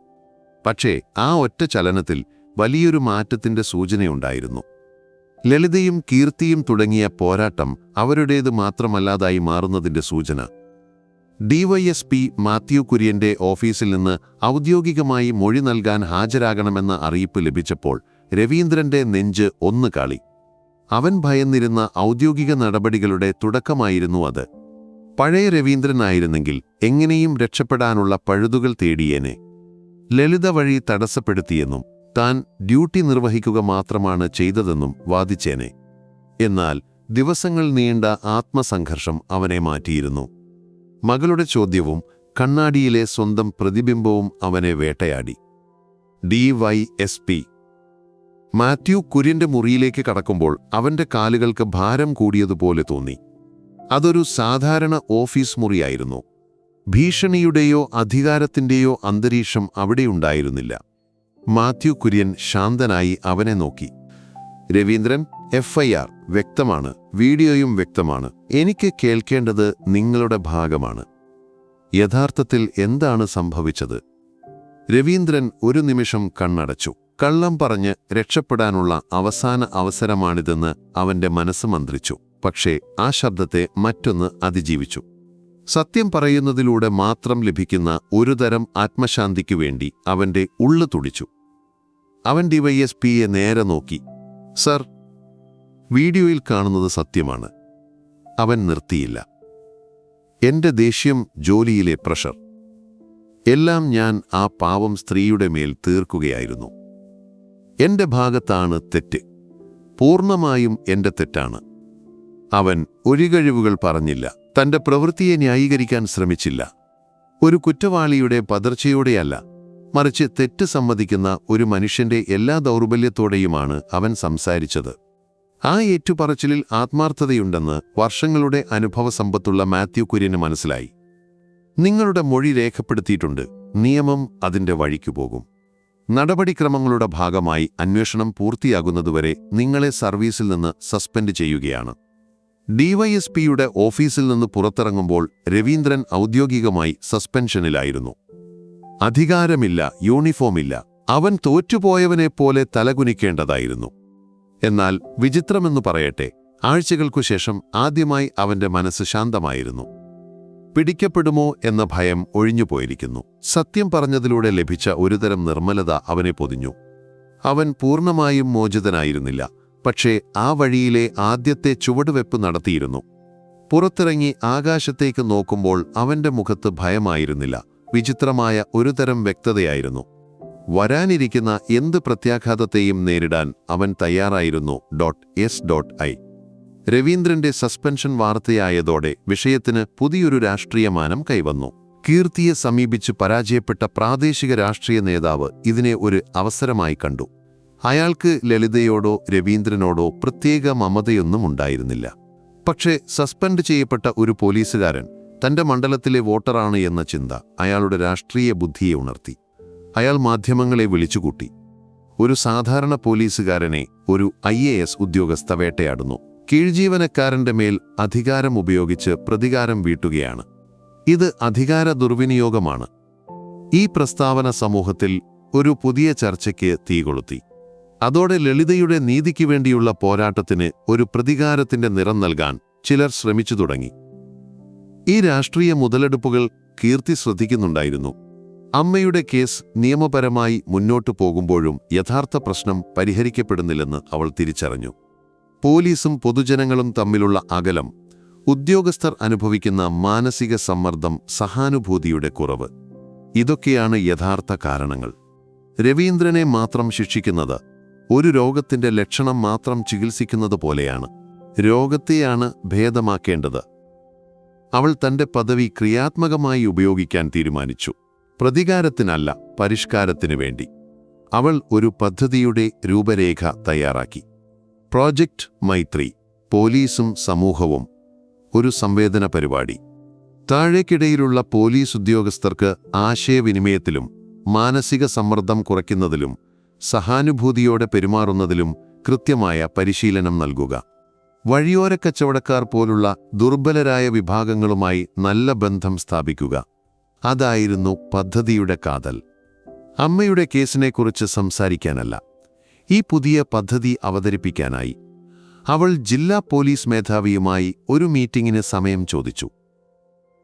പക്ഷേ ആ ഒറ്റ ചലനത്തിൽ വലിയൊരു മാറ്റത്തിന്റെ സൂചനയുണ്ടായിരുന്നു. ലളിതയും കീർത്തിയും തുടങ്ങിയ പോരാട്ടം അവരുടേത് മാത്രമല്ലാതായി മാറുന്നതിന്റെ സൂചന. ഡിവൈഎസ്പി മാത്യു കുര്യന്റെ ഓഫീസിൽ നിന്ന് ഔദ്യോഗികമായി മൊഴി നൽകാൻ ഹാജരാകണമെന്ന അറിയിപ്പ് ലഭിച്ചപ്പോൾ രവീന്ദ്രന്റെ നെഞ്ച് ഒന്ന് കാളി. അവൻ ഭയന്നിരുന്ന ഔദ്യോഗിക നടപടികളുടെ തുടക്കമായിരുന്നു അത്. പഴയ രവീന്ദ്രനായിരുന്നെങ്കിൽ എങ്ങനെയും രക്ഷപ്പെടാനുള്ള പഴുതുകൾ തേടിയേനെ. ലളിത വഴി തടസ്സപ്പെടുത്തിയെന്നും താൻ ഡ്യൂട്ടി നിർവഹിക്കുക മാത്രമാണ് ചെയ്തതെന്നും വാദിച്ചേനെ. എന്നാൽ ദിവസങ്ങൾ നീണ്ട ആത്മസംഘർഷം അവനെ മാറ്റിയിരുന്നു. മകളുടെ ചോദ്യവും കണ്ണാടിയിലെ സ്വന്തം പ്രതിബിംബവും അവനെ വേട്ടയാടി. ഡിവൈഎസ്പി മാത്യു കുര്യന്റെ മുറിയിലേക്ക് കടക്കുമ്പോൾ അവന്റെ കാലുകൾക്ക് ഭാരം കൂടിയതുപോലെ തോന്നി. അതൊരു സാധാരണ ഓഫീസ് മുറിയായിരുന്നു. ഭീഷണിയുടെയോ അധികാരത്തിന്റെയോ അന്തരീക്ഷം അവിടെയുണ്ടായിരുന്നില്ല. മാത്യു കുര്യൻ ശാന്തനായി അവനെ നോക്കി. രവീന്ദ്രൻ, FIR വ്യക്തമാണ്, വീഡിയോയും വ്യക്തമാണ്. എനിക്ക് കേൾക്കേണ്ടത് നിങ്ങളുടെ ഭാഗമാണ്. യഥാർത്ഥത്തിൽ എന്താണ് സംഭവിച്ചത്? രവീന്ദ്രൻ ഒരു നിമിഷം കണ്ണടച്ചു. കള്ളം പറഞ്ഞ് രക്ഷപ്പെടാനുള്ള അവസാന അവസരമാണിതെന്ന് അവന്റെ മനസ്സ് മന്ത്രിച്ചു. പക്ഷേ ആ ശബ്ദത്തെ മറ്റൊന്ന് അതിജീവിച്ചു. സത്യം പറയുന്നതിലൂടെ മാത്രം ലഭിക്കുന്ന ഒരുതരം ആത്മശാന്തിക്കു വേണ്ടി അവന്റെ ഉള്ളു തുടിച്ചു. അവൻ ഡിവൈഎസ്പിയെ നേരെ നോക്കി. സർ, വീഡിയോയിൽ കാണുന്നത് സത്യമാണ്. അവൻ നിർത്തിയില്ല. എന്റെ ദേഷ്യം, ജോലിയിലെ പ്രഷർ, എല്ലാം ഞാൻ ആ പാവം സ്ത്രീയുടെ മേൽ തീർക്കുകയായിരുന്നു. എന്റെ ഭാഗത്താണ് തെറ്റ്, പൂർണ്ണമായും എന്റെ തെറ്റാണ്. അവൻ ഒഴികഴിവുകൾ പറഞ്ഞില്ല, തന്റെ പ്രവൃത്തിയെ ന്യായീകരിക്കാൻ ശ്രമിച്ചില്ല. ഒരു കുറ്റവാളിയുടെ പതർച്ചയോടെയല്ല, മറിച്ച് തെറ്റ് സമ്മതിക്കുന്ന ഒരു മനുഷ്യന്റെ എല്ലാ ദൗർബല്യത്തോടെയുമാണ് അവൻ സംസാരിച്ചത്. ആ ഏറ്റുപറച്ചിലിൽ ആത്മാർത്ഥതയുണ്ടെന്ന് വർഷങ്ങളുടെ അനുഭവസമ്പത്തുള്ള മാത്യു കുര്യന് മനസ്സിലായി. നിങ്ങളുടെ മൊഴി രേഖപ്പെടുത്തിയിട്ടുണ്ട്, നിയമം അതിന്റെ വഴിക്കു പോകും. നടപടിക്രമങ്ങളുടെ ഭാഗമായി അന്വേഷണം പൂർത്തിയാകുന്നതുവരെ നിങ്ങളെ സർവീസിൽ നിന്ന് സസ്പെൻഡ് ചെയ്യുകയാണ്. ഡിവൈഎസ്പിയുടെ ഓഫീസിൽ നിന്ന് പുറത്തിറങ്ങുമ്പോൾ രവീന്ദ്രൻ ഔദ്യോഗികമായി സസ്പെൻഷനിലായിരുന്നു. അധികാരമില്ല, യൂണിഫോമില്ല. അവൻ തോറ്റുപോയവനെപ്പോലെ തലകുനിക്കേണ്ടതായിരുന്നു. എന്നാൽ വിചിത്രമെന്നു പറയട്ടെ, ആഴ്ചകൾക്കു ശേഷം ആദ്യമായി അവന്റെ മനസ്സ് ശാന്തമായിരുന്നു. പിടിക്കപ്പെടുമോ എന്ന ഭയം ഒഴിഞ്ഞുപോയിരിക്കുന്നു. സത്യം പറഞ്ഞതിലൂടെ ലഭിച്ച ഒരുതരം നിർമ്മലത അവനെ പൊതിഞ്ഞു. അവൻ പൂർണ്ണമായും മോചിതനായിരുന്നില്ല, പക്ഷേ ആ വഴിയിലെ ആദ്യത്തെ ചുവടുവെപ്പ് നടത്തിയിരുന്നു. പുറത്തിറങ്ങി ആകാശത്തേക്ക് നോക്കുമ്പോൾ അവന്റെ മുഖത്ത് ഭയമായിരുന്നില്ല, വിചിത്രമായ ഒരുതരം വ്യക്തതയായിരുന്നു. വരാനിരിക്കുന്ന എന്ത് പ്രത്യാഘാതത്തെയും നേരിടാൻ അവൻ തയ്യാറായിരുന്നു. .s.i രവീന്ദ്രന്റെ സസ്പെൻഷൻ വാർത്തയായതോടെ വിഷയത്തിന് പുതിയൊരു രാഷ്ട്രീയ മാനം കൈവന്നു. കീർത്തിയെ സമീപിച്ച് പരാജയപ്പെട്ട പ്രാദേശിക രാഷ്ട്രീയ നേതാവ് ഇതിനെ ഒരു അവസരമായി കണ്ടു. അയാൾക്ക് ലളിതയോടോ രവീന്ദ്രനോടോ പ്രത്യേക മമതയൊന്നും ഉണ്ടായിരുന്നില്ല. പക്ഷേ സസ്പെൻഡ് ചെയ്യപ്പെട്ട ഒരു പോലീസുകാരൻ തന്റെ മണ്ഡലത്തിലെ വോട്ടറാണ് എന്ന ചിന്ത അയാളുടെ രാഷ്ട്രീയ ബുദ്ധിയെ ഉണർത്തി. അയാൾ മാധ്യമങ്ങളെ വിളിച്ചുകൂട്ടി. ഒരു സാധാരണ പോലീസുകാരനെ ഒരു IAS ഉദ്യോഗസ്ഥ വേട്ടയാടുന്നു. കീഴ്ജീവനക്കാരന്റെ മേൽ അധികാരം ഉപയോഗിച്ച് പ്രതികാരം വീട്ടുകയാണ്. ഇത് അധികാര ദുർവിനിയോഗമാണ്. ഈ പ്രസ്താവന സമൂഹത്തിൽ ഒരു പുതിയ ചർച്ചയ്ക്ക് തീകൊളുത്തി. അതോടെ ലളിതയുടെ നീതിക്ക് വേണ്ടിയുള്ള പോരാട്ടത്തിന് ഒരു പ്രതികാരത്തിന്റെ നിറം നൽകാൻ ചിലർ ശ്രമിച്ചു തുടങ്ങി. ഈ രാഷ്ട്രീയ മുതലെടുപ്പുകൾ കീർത്തി ശ്രദ്ധിക്കുന്നുണ്ടായിരുന്നു. അമ്മയുടെ കേസ് നിയമപരമായി മുന്നോട്ടു പോകുമ്പോഴും യഥാർത്ഥ പ്രശ്നം പരിഹരിക്കപ്പെടുന്നില്ലെന്ന് അവൾ തിരിച്ചറിഞ്ഞു. പോലീസും പൊതുജനങ്ങളും തമ്മിലുള്ള അകലം, ഉദ്യോഗസ്ഥർ അനുഭവിക്കുന്ന മാനസിക സമ്മർദ്ദം, സഹാനുഭൂതിയുടെ കുറവ്, ഇതൊക്കെയാണ് യഥാർത്ഥ കാരണങ്ങൾ. രവീന്ദ്രനെ മാത്രം ശിക്ഷിക്കുന്നത് ഒരു രോഗത്തിന്റെ ലക്ഷണം മാത്രം ചികിത്സിക്കുന്നത് പോലെയാണ്. രോഗത്തെയാണ് ഭേദമാക്കേണ്ടത്. അവൾ തന്റെ പദവി ക്രിയാത്മകമായി ഉപയോഗിക്കാൻ തീരുമാനിച്ചു. പ്രതികാരത്തിനല്ല, പരിഷ്കാരത്തിനു വേണ്ടി. അവൾ ഒരു പദ്ധതിയുടെ രൂപരേഖ തയ്യാറാക്കി. പ്രോജക്റ്റ് മൈത്രി, പോലീസും സമൂഹവും, ഒരു സംവേദന പരിപാടി. താഴേക്കിടയിലുള്ള പോലീസ് ഉദ്യോഗസ്ഥർക്ക് ആശയവിനിമയത്തിലും മാനസിക സമ്മർദ്ദം കുറയ്ക്കുന്നതിലും സഹാനുഭൂതിയോടെ പെരുമാറുന്നതിലും കൃത്യമായ പരിശീലനം നൽകുക. വഴിയോരക്കച്ചവടക്കാർ പോലുള്ള ദുർബലരായ വിഭാഗങ്ങളുമായി നല്ല ബന്ധം സ്ഥാപിക്കുക. അതായിരുന്നു പദ്ധതിയുടെ കാതൽ. അമ്മയുടെ കേസിനെക്കുറിച്ച് സംസാരിക്കാനല്ല, ഈ പുതിയ പദ്ധതി അവതരിപ്പിക്കാനായി. അവൾ ജില്ലാ പോലീസ് മേധാവിയുമായി ഒരു മീറ്റിംഗിന് സമയം ചോദിച്ചു.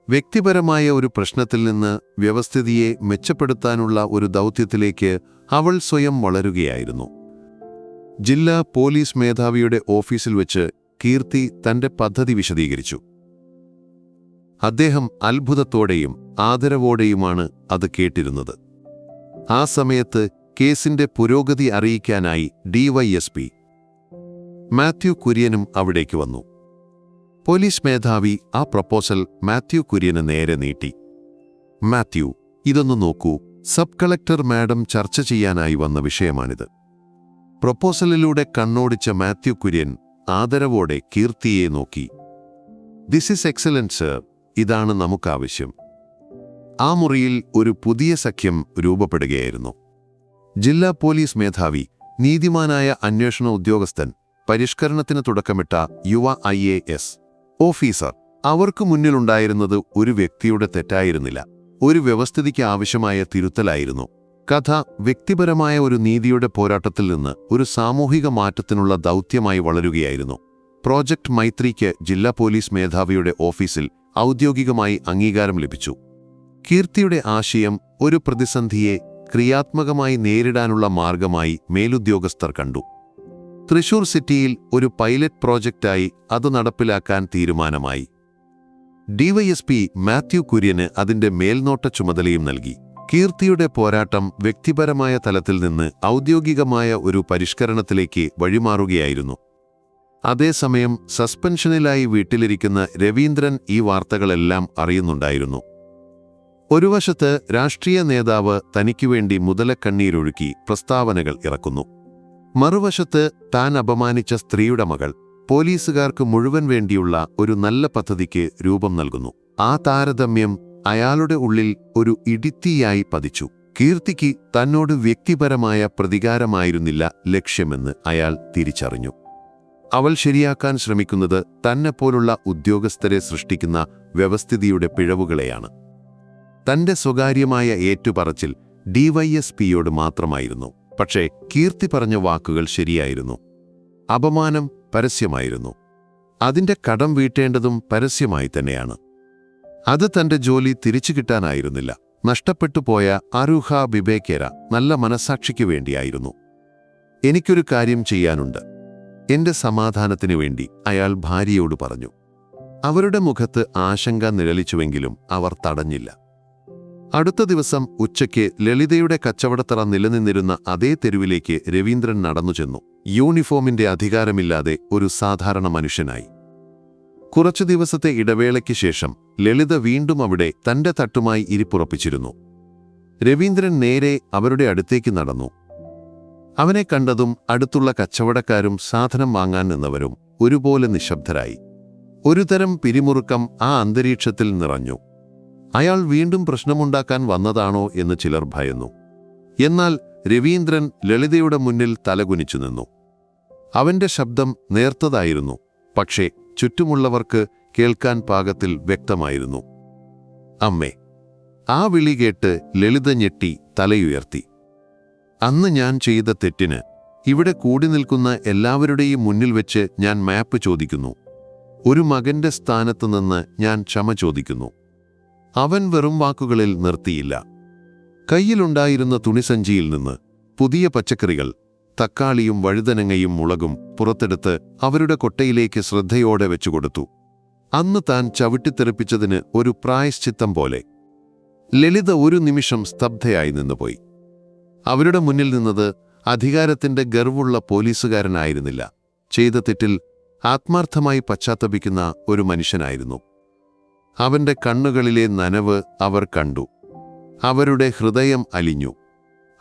വ്യക്തിപരമായ ഒരു പ്രശ്നത്തിൽ നിന്ന് വ്യവസ്ഥിതിയെ മെച്ചപ്പെടുത്താനുള്ള ഒരു ദൗത്യത്തിലേക്ക് അവൾ സ്വയം വളരുകയായിരുന്നു. ജില്ലാ പോലീസ് മേധാവിയുടെ ഓഫീസിൽ വെച്ച് കീർത്തി തന്റെ പദ്ധതി വിശദീകരിച്ചു. അദ്ദേഹം അത്ഭുതത്തോടെയും ആദരവോടെയുമാണ് അത് കേട്ടിരുന്നത്. ആ സമയത്ത് കേസിന്റെ പുരോഗതി അറിയിക്കാനായി ഡിവൈഎസ്പി മാത്യു കുര്യനും അവിടേക്ക് വന്നു. പോലീസ് മേധാവി ആ പ്രപ്പോസൽ മാത്യു കുര്യന് നേരെ നീട്ടി. മാത്യു, ഇതൊന്നു നോക്കൂ. സബ് കളക്ടർ മാഡം ചർച്ച ചെയ്യാനായി വന്ന വിഷയമാണിത്. പ്രപ്പോസലിലൂടെ കണ്ണോടിച്ച മാത്യു കുര്യൻ ആദരവോടെ കീർത്തിയെ നോക്കി. ദിസ് ഈസ് എക്സലന്റ് സർ, ഇതാണ് നമുക്കാവശ്യം. ആ മുറിയിൽ ഒരു പുതിയ സഖ്യം രൂപപ്പെടുകയായിരുന്നു. ജില്ലാ പോലീസ് മേധാവി, നീതിമാനായ അന്വേഷണ ഉദ്യോഗസ്ഥൻ, പരിഷ്കരണത്തിന് തുടക്കമിട്ട യുവ IAS ഓഫീസർ. അവർക്ക് മുന്നിലുണ്ടായിരുന്നത് ഒരു വ്യക്തിയുടെ തെറ്റായിരുന്നില്ല, ഒരു വ്യവസ്ഥിതിക്ക് ആവശ്യമായ തിരുത്തലായിരുന്നു. കഥ വ്യക്തിപരമായ ഒരു നീതിയുടെ പോരാട്ടത്തിൽ നിന്ന് ഒരു സാമൂഹിക മാറ്റത്തിനുള്ള ദൗത്യമായി വളരുകയായിരുന്നു. പ്രോജക്റ്റ് മൈത്രിക്ക് ജില്ലാ പോലീസ് മേധാവിയുടെ ഓഫീസിൽ ഔദ്യോഗികമായി അംഗീകാരം ലഭിച്ചു. കീർത്തിയുടെ ആശയം ഒരു പ്രതിസന്ധിയെ ക്രിയാത്മകമായി നേരിടാനുള്ള മാർഗമായി മേലുദ്യോഗസ്ഥർ കണ്ടു. തൃശൂർ സിറ്റിയിൽ ഒരു പൈലറ്റ് പ്രോജക്റ്റായി അത് നടപ്പിലാക്കാൻ തീരുമാനമായി. ഡിവൈഎസ്പി മാത്യു കുര്യന് അതിന്റെ മേൽനോട്ട ചുമതലയും നൽകി. കീർത്തിയുടെ പോരാട്ടം വ്യക്തിപരമായ തലത്തിൽ നിന്ന് ഔദ്യോഗികമായ ഒരു പരിഷ്കരണത്തിലേക്ക് വഴിമാറുകയായിരുന്നു. അതേസമയം സസ്പെൻഷനിലായി വീട്ടിലിരിക്കുന്ന രവീന്ദ്രൻ ഈ വാർത്തകളെല്ലാം അറിയുന്നുണ്ടായിരുന്നു. ഒരു വശത്ത് രാഷ്ട്രീയ നേതാവ് തനിക്കുവേണ്ടി മുതലക്കണ്ണീരൊഴുക്കി പ്രസ്താവനകൾ ഇറക്കുന്നു. മറുവശത്ത് താൻ അപമാനിച്ച സ്ത്രീയുടെ മകൾ പോലീസുകാർക്ക് മുഴുവൻ വേണ്ടിയുള്ള ഒരു നല്ല പദ്ധതിക്ക് രൂപം നൽകുന്നു. ആ താരതമ്യം അയാളുടെ ഉള്ളിൽ ഒരു ഇടിത്തിയായി പതിച്ചു. കീർത്തിക്ക് തന്നോട് വ്യക്തിപരമായ പ്രതികാരമായിരുന്നില്ല ലക്ഷ്യമെന്ന് അയാൾ തിരിച്ചറിഞ്ഞു. അവൾ ശരിയാക്കാൻ ശ്രമിക്കുന്നത് തന്നെപ്പോലുള്ള ഉദ്യോഗസ്ഥരെ സൃഷ്ടിക്കുന്ന വ്യവസ്ഥിതിയുടെ പിഴവുകളെയാണ്. തന്റെ സ്വകാര്യമായ ഏറ്റുപറച്ചിൽ ഡിവൈഎസ്പിയോട് മാത്രമായിരുന്നു. പക്ഷേ കീർത്തി പറഞ്ഞ വാക്കുകൾ ശരിയായിരുന്നു. അപമാനം പരസ്യമായിരുന്നു. അതിന്റെ കടം വീട്ടേണ്ടതും പരസ്യമായി തന്നെയാണ്. അത് തന്റെ ജോലി തിരിച്ചു കിട്ടാനായിരുന്നില്ല. നഷ്ടപ്പെട്ടുപോയ അരുഹ ബിബേക്കേര നല്ല മനസാക്ഷിക്ക് വേണ്ടിയായിരുന്നു. എനിക്കൊരു കാര്യം ചെയ്യാനുണ്ട്, എന്റെ സമാധാനത്തിനു വേണ്ടി അയാൾ ഭാര്യയോട് പറഞ്ഞു. അവരുടെ മുഖത്ത് ആശങ്ക നിഴലിച്ചുവെങ്കിലും അവർ തടഞ്ഞില്ല. അടുത്ത ദിവസം ഉച്ചയ്ക്ക് ലളിതയുടെ കച്ചവടത്തറ നിലനിന്നിരുന്ന അതേ തെരുവിലേക്ക് രവീന്ദ്രൻ നടന്നു ചെന്നു. യൂണിഫോമിന്റെ അധികാരമില്ലാതെ ഒരു സാധാരണ മനുഷ്യനായി. കുറച്ചു ദിവസത്തെ ഇടവേളയ്ക്ക് ശേഷം ലളിത വീണ്ടും അവിടെ തന്റെ തട്ടുമായി ഇരിപ്പുറപ്പിച്ചിരുന്നു. രവീന്ദ്രൻ നേരെ അവരുടെ അടുത്തേക്ക് നടന്നു. അവനെ കണ്ടതും അടുത്തുള്ള കച്ചവടക്കാരും സാധനം വാങ്ങാൻ നിന്നവരും ഒരുപോലെ നിശബ്ദരായി. ഒരുതരം പിരിമുറുക്കം ആ അന്തരീക്ഷത്തിൽ നിറഞ്ഞു. അയാൾ വീണ്ടും പ്രശ്നമുണ്ടാക്കാൻ വന്നതാണോ എന്ന് ചിലർ ഭയന്നു. എന്നാൽ രവീന്ദ്രൻ ലളിതയുടെ മുന്നിൽ തലകുനിച്ചു നിന്നു. അവന്റെ ശബ്ദം നേർത്തതായിരുന്നു, പക്ഷേ ചുറ്റുമുള്ളവർക്ക് കേൾക്കാൻ പാകത്തിൽ വ്യക്തമായിരുന്നു. അമ്മേ. ആ വിളി കേട്ട് ലളിത ഞെട്ടി തലയുയർത്തി. അന്ന് ഞാൻ ചെയ്ത തെറ്റിന് ഇവിടെ കൂടി നിൽക്കുന്ന എല്ലാവരുടെയും മുന്നിൽ വെച്ച് ഞാൻ മാപ്പ് ചോദിക്കുന്നു. ഒരു മകന്റെ സ്ഥാനത്ത് നിന്ന് ഞാൻ ക്ഷമ ചോദിക്കുന്നു. അവൻ വെറും വാക്കുകളിൽ നിർത്തിയില്ല. കയ്യിലുണ്ടായിരുന്ന തുണിസഞ്ചിയിൽ നിന്ന് പുതിയ പച്ചക്കറികൾ, തക്കാളിയും വഴുതനങ്ങയും മുളകും പുറത്തെടുത്ത് അവരുടെ കൊട്ടയിലേക്ക് ശ്രദ്ധയോടെ വെച്ചുകൊടുത്തു. അന്ന് താൻ ചവിട്ടിത്തെറിപ്പിച്ചതിന് ഒരു പ്രായശ്ചിത്തം പോലെ. ലളിത ഒരു നിമിഷം സ്തബ്ധയായി നിന്നുപോയി. അവരുടെ മുന്നിൽ നിന്നത് അധികാരത്തിന്റെ ഗർവുള്ള പോലീസുകാരനായിരുന്നില്ല, ചെയ്ത തെറ്റിൽ ആത്മാർത്ഥമായി പശ്ചാത്തപിക്കുന്ന ഒരു മനുഷ്യനായിരുന്നു. അവന്റെ കണ്ണുകളിലെ നനവ് അവർ കണ്ടു. അവരുടെ ഹൃദയം അലിഞ്ഞു.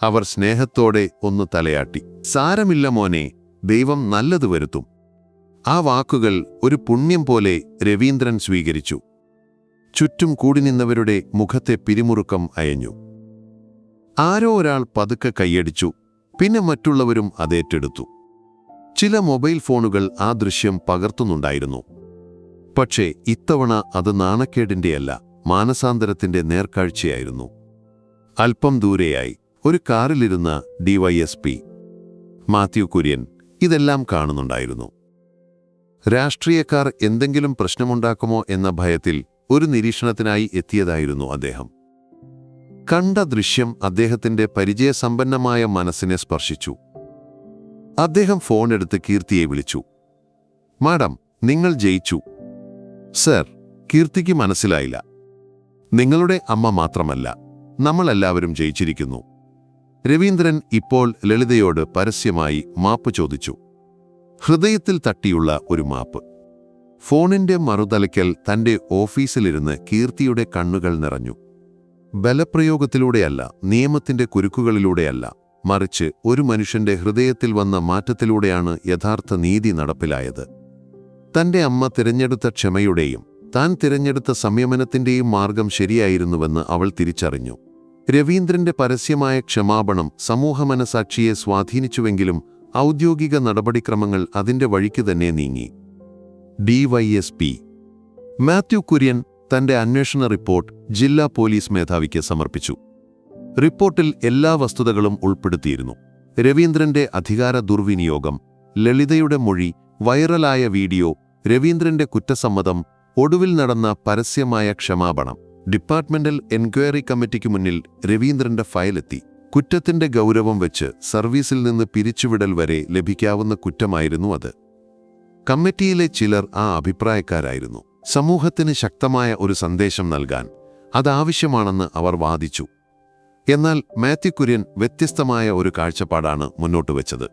അവർ സ്നേഹത്തോടെ ഒന്ന് തലയാട്ടി. സാരമില്ല മോനെ, ദൈവം നല്ലത് വരുത്തും. ആ വാക്കുകൾ ഒരു പുണ്യം പോലെ രവീന്ദ്രൻ സ്വീകരിച്ചു. ചുറ്റും കൂടി നിന്നവരുടെ മുഖത്തെ പിരിമുറുക്കം അയഞ്ഞു. ആരോ ഒരാൾ പതുക്കെ കൈയടിച്ചു. പിന്നെ മറ്റുള്ളവരും അതേറ്റെടുത്തു. ചില മൊബൈൽ ഫോണുകൾ ആ ദൃശ്യം പകർത്തുന്നുണ്ടായിരുന്നു. പക്ഷേ ഇത്തവണ അത് നാണക്കേടിന്റെയല്ല, മാനസാന്തരത്തിന്റെ നേർക്കാഴ്ചയായിരുന്നു. അല്പം ദൂരെയായി ഒരു കാറിലിരുന്ന ഡിവൈഎസ്പി മാത്യു കുര്യൻ ഇതെല്ലാം കാണുന്നുണ്ടായിരുന്നു. രാഷ്ട്രീയക്കാർ എന്തെങ്കിലും പ്രശ്നമുണ്ടാക്കുമോ എന്ന ഭയത്തിൽ ഒരു നിരീക്ഷണത്തിനായി എത്തിയതായിരുന്നു അദ്ദേഹം. കണ്ട ദൃശ്യം അദ്ദേഹത്തിന്റെ പരിചയസമ്പന്നമായ മനസ്സിനെ സ്പർശിച്ചു. അദ്ദേഹം ഫോണെടുത്ത് കീർത്തിയെ വിളിച്ചു. മാഡം, നിങ്ങൾ ജയിച്ചു. സർ, കീർത്തിക്ക് മനസ്സിലായില്ല. നിങ്ങളുടെ അമ്മ മാത്രമല്ല, നമ്മളെല്ലാവരും ജയിച്ചിരിക്കുന്നു. രവീന്ദ്രൻ ഇപ്പോൾ ലളിതയോട് പരസ്യമായി മാപ്പ് ചോദിച്ചു. ഹൃദയത്തിൽ തട്ടിയുള്ള ഒരു മാപ്പ്. ഫോണിന്റെ മറുതലയ്ക്കൽ തന്റെ ഓഫീസിലിരുന്ന് കീർത്തിയുടെ കണ്ണുകൾ നിറഞ്ഞു. ബലപ്രയോഗത്തിലൂടെയല്ല, നിയമത്തിന്റെ കുരുക്കുകളിലൂടെയല്ല, മറിച്ച് ഒരു മനുഷ്യന്റെ ഹൃദയത്തിൽ വന്ന മാറ്റത്തിലൂടെയാണ് യഥാർത്ഥ നീതി നടപ്പിലായത്. തന്റെ അമ്മ തിരഞ്ഞെടുത്ത ക്ഷമയുടെയും താൻ തിരഞ്ഞെടുത്ത സംയമനത്തിന്റെയും മാർഗം ശരിയായിരുന്നുവെന്ന് അവൾ തിരിച്ചറിഞ്ഞു. രവീന്ദ്രന്റെ പരസ്യമായ ക്ഷമാപണം സമൂഹമനസാക്ഷിയെ സ്വാധീനിച്ചുവെങ്കിലും ഔദ്യോഗിക നടപടിക്രമങ്ങൾ അതിന്റെ വഴിക്ക് തന്നെ നീങ്ങി. ഡിവൈഎസ്പി മാത്യു കുര്യൻ തന്റെ അന്വേഷണ റിപ്പോർട്ട് ജില്ലാ പോലീസ് മേധാവിക്ക് സമർപ്പിച്ചു. റിപ്പോർട്ടിൽ എല്ലാ വസ്തുതകളും ഉൾപ്പെടുത്തിയിരുന്നു. രവീന്ദ്രന്റെ അധികാര ദുർവിനിയോഗം, ലളിതയുടെ മൊഴി, വൈറലായ വീഡിയോ, രവീന്ദ്രന്റെ കുറ്റസമ്മതം, ഒടുവിൽ നടന്ന പരസ്യമായ ക്ഷമാപണം. ഡിപ്പാർട്ട്മെന്റൽ എൻക്വയറി കമ്മിറ്റിക്ക് മുന്നിൽ രവീന്ദ്രന്റെ ഫയലെത്തി. കുറ്റത്തിന്റെ ഗൗരവം വെച്ച് സർവീസിൽ നിന്ന് പിരിച്ചുവിടൽ വരെ ലഭിക്കാവുന്ന കുറ്റമായിരുന്നു അത്. കമ്മിറ്റിയിലെ ചിലർ ആ അഭിപ്രായക്കാരായിരുന്നു. സമൂഹത്തിന് ശക്തമായ ഒരു സന്ദേശം നൽകാൻ അതാവശ്യമാണെന്ന് അവർ വാദിച്ചു. എന്നാൽ മാത്യു കുര്യൻ വ്യത്യസ്തമായ ഒരു കാഴ്ചപ്പാടാണ് മുന്നോട്ടുവെച്ചത്.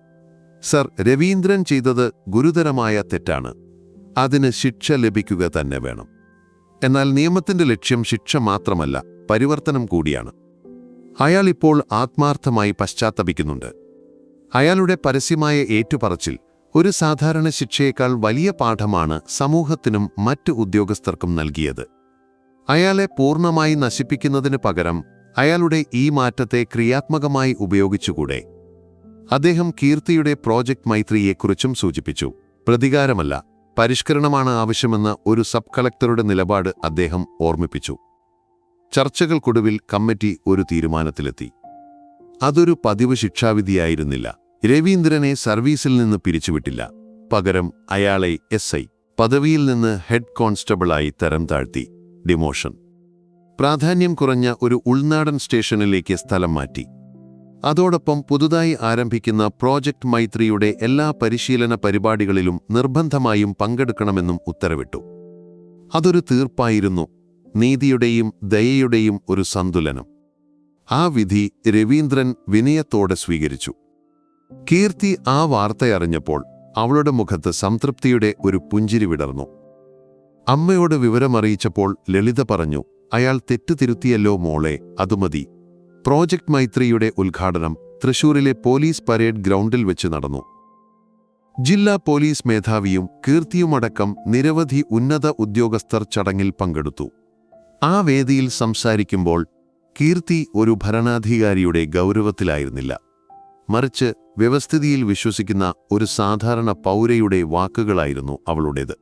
സർ, രവീന്ദ്രൻ ചെയ്തത് ഗുരുതരമായ തെറ്റാണ്. അതിന് ശിക്ഷ ലഭിക്കുക തന്നെ വേണം. എന്നാൽ നിയമത്തിന്റെ ലക്ഷ്യം ശിക്ഷ മാത്രമല്ല, പരിവർത്തനം കൂടിയാണ്. അയാൾ ഇപ്പോൾ ആത്മാർത്ഥമായി പശ്ചാത്തപിക്കുന്നുണ്ട്. അയാളുടെ പരസ്യമായ ഏറ്റുപറച്ചിൽ ഒരു സാധാരണ ശിക്ഷയേക്കാൾ വലിയ പാഠമാണ് സമൂഹത്തിനും മറ്റ് ഉദ്യോഗസ്ഥർക്കും നൽകിയത്. അയാളെ പൂർണ്ണമായി നശിപ്പിക്കുന്നതിന് പകരം അയാളുടെ ഈ മാറ്റത്തെ ക്രിയാത്മകമായി ഉപയോഗിച്ചുകൂടെ? അദ്ദേഹം കീർത്തിയുടെ പ്രോജക്ട് മൈത്രിയെക്കുറിച്ചും സൂചിപ്പിച്ചു. പ്രതികാരമല്ല, പരിഷ്കരണമാണ് ആവശ്യമെന്ന ഒരു സബ് കളക്ടറുടെ നിലപാട് അദ്ദേഹം ഓർമ്മിപ്പിച്ചു. ചർച്ചകൾക്കൊടുവിൽ കമ്മിറ്റി ഒരു തീരുമാനത്തിലെത്തി. അതൊരു പതിവ് ശിക്ഷാവിധിയായിരുന്നില്ല. രവീന്ദ്രനെ സർവീസിൽ നിന്ന് പിരിച്ചുവിട്ടില്ല. പകരം അയാളെ SI പദവിയിൽ നിന്ന് ഹെഡ് കോൺസ്റ്റബിളായി തരം താഴ്ത്തി. ഡിമോഷൻ. പ്രാധാന്യം കുറഞ്ഞ ഒരു ഉൾനാടൻ സ്റ്റേഷനിലേക്ക് സ്ഥലം മാറ്റി. അതോടൊപ്പം പുതുതായി ആരംഭിക്കുന്ന പ്രോജക്റ്റ് മൈത്രിയുടെ എല്ലാ പരിശീലന പരിപാടികളിലും നിർബന്ധമായും പങ്കെടുക്കണമെന്നും ഉത്തരവിട്ടു. അതൊരു തീർപ്പായിരുന്നു, നീതിയുടെയും ദയയുടെയും ഒരു സന്തുലനം. ആ വിധി രവീന്ദ്രൻ വിനയത്തോടെ സ്വീകരിച്ചു. കീർത്തി ആ വാർത്തയറിഞ്ഞപ്പോൾ അവളുടെ മുഖത്ത് സംതൃപ്തിയുടെ ഒരു പുഞ്ചിരി വിടർന്നു. അമ്മയോട് വിവരമറിയിച്ചപ്പോൾ ലളിത പറഞ്ഞു, അയാൾ തെറ്റ് തിരുത്തിയല്ലോ മോളെ, അതുമതി. പ്രോജക്റ്റ് മൈത്രിയുടെ ഉദ്ഘാടനം തൃശൂരിലെ പോലീസ് പരേഡ് ഗ്രൗണ്ടിൽ വെച്ച് നടന്നു. ജില്ലാ പോലീസ് മേധാവിയും കീർത്തിയുമടക്കം നിരവധി ഉന്നത ഉദ്യോഗസ്ഥർ ചടങ്ങിൽ പങ്കെടുത്തു. ആ വേദിയിൽ സംസാരിക്കുമ്പോൾ കീർത്തി ഒരു ഭരണാധികാരിയുടെ ഗൗരവത്തിലായിരുന്നില്ല, മറിച്ച് വ്യവസ്ഥിതിയിൽ വിശ്വസിക്കുന്ന ഒരു സാധാരണ പൗരയുടെ വാക്കുകളായിരുന്നു അവളുടേത്.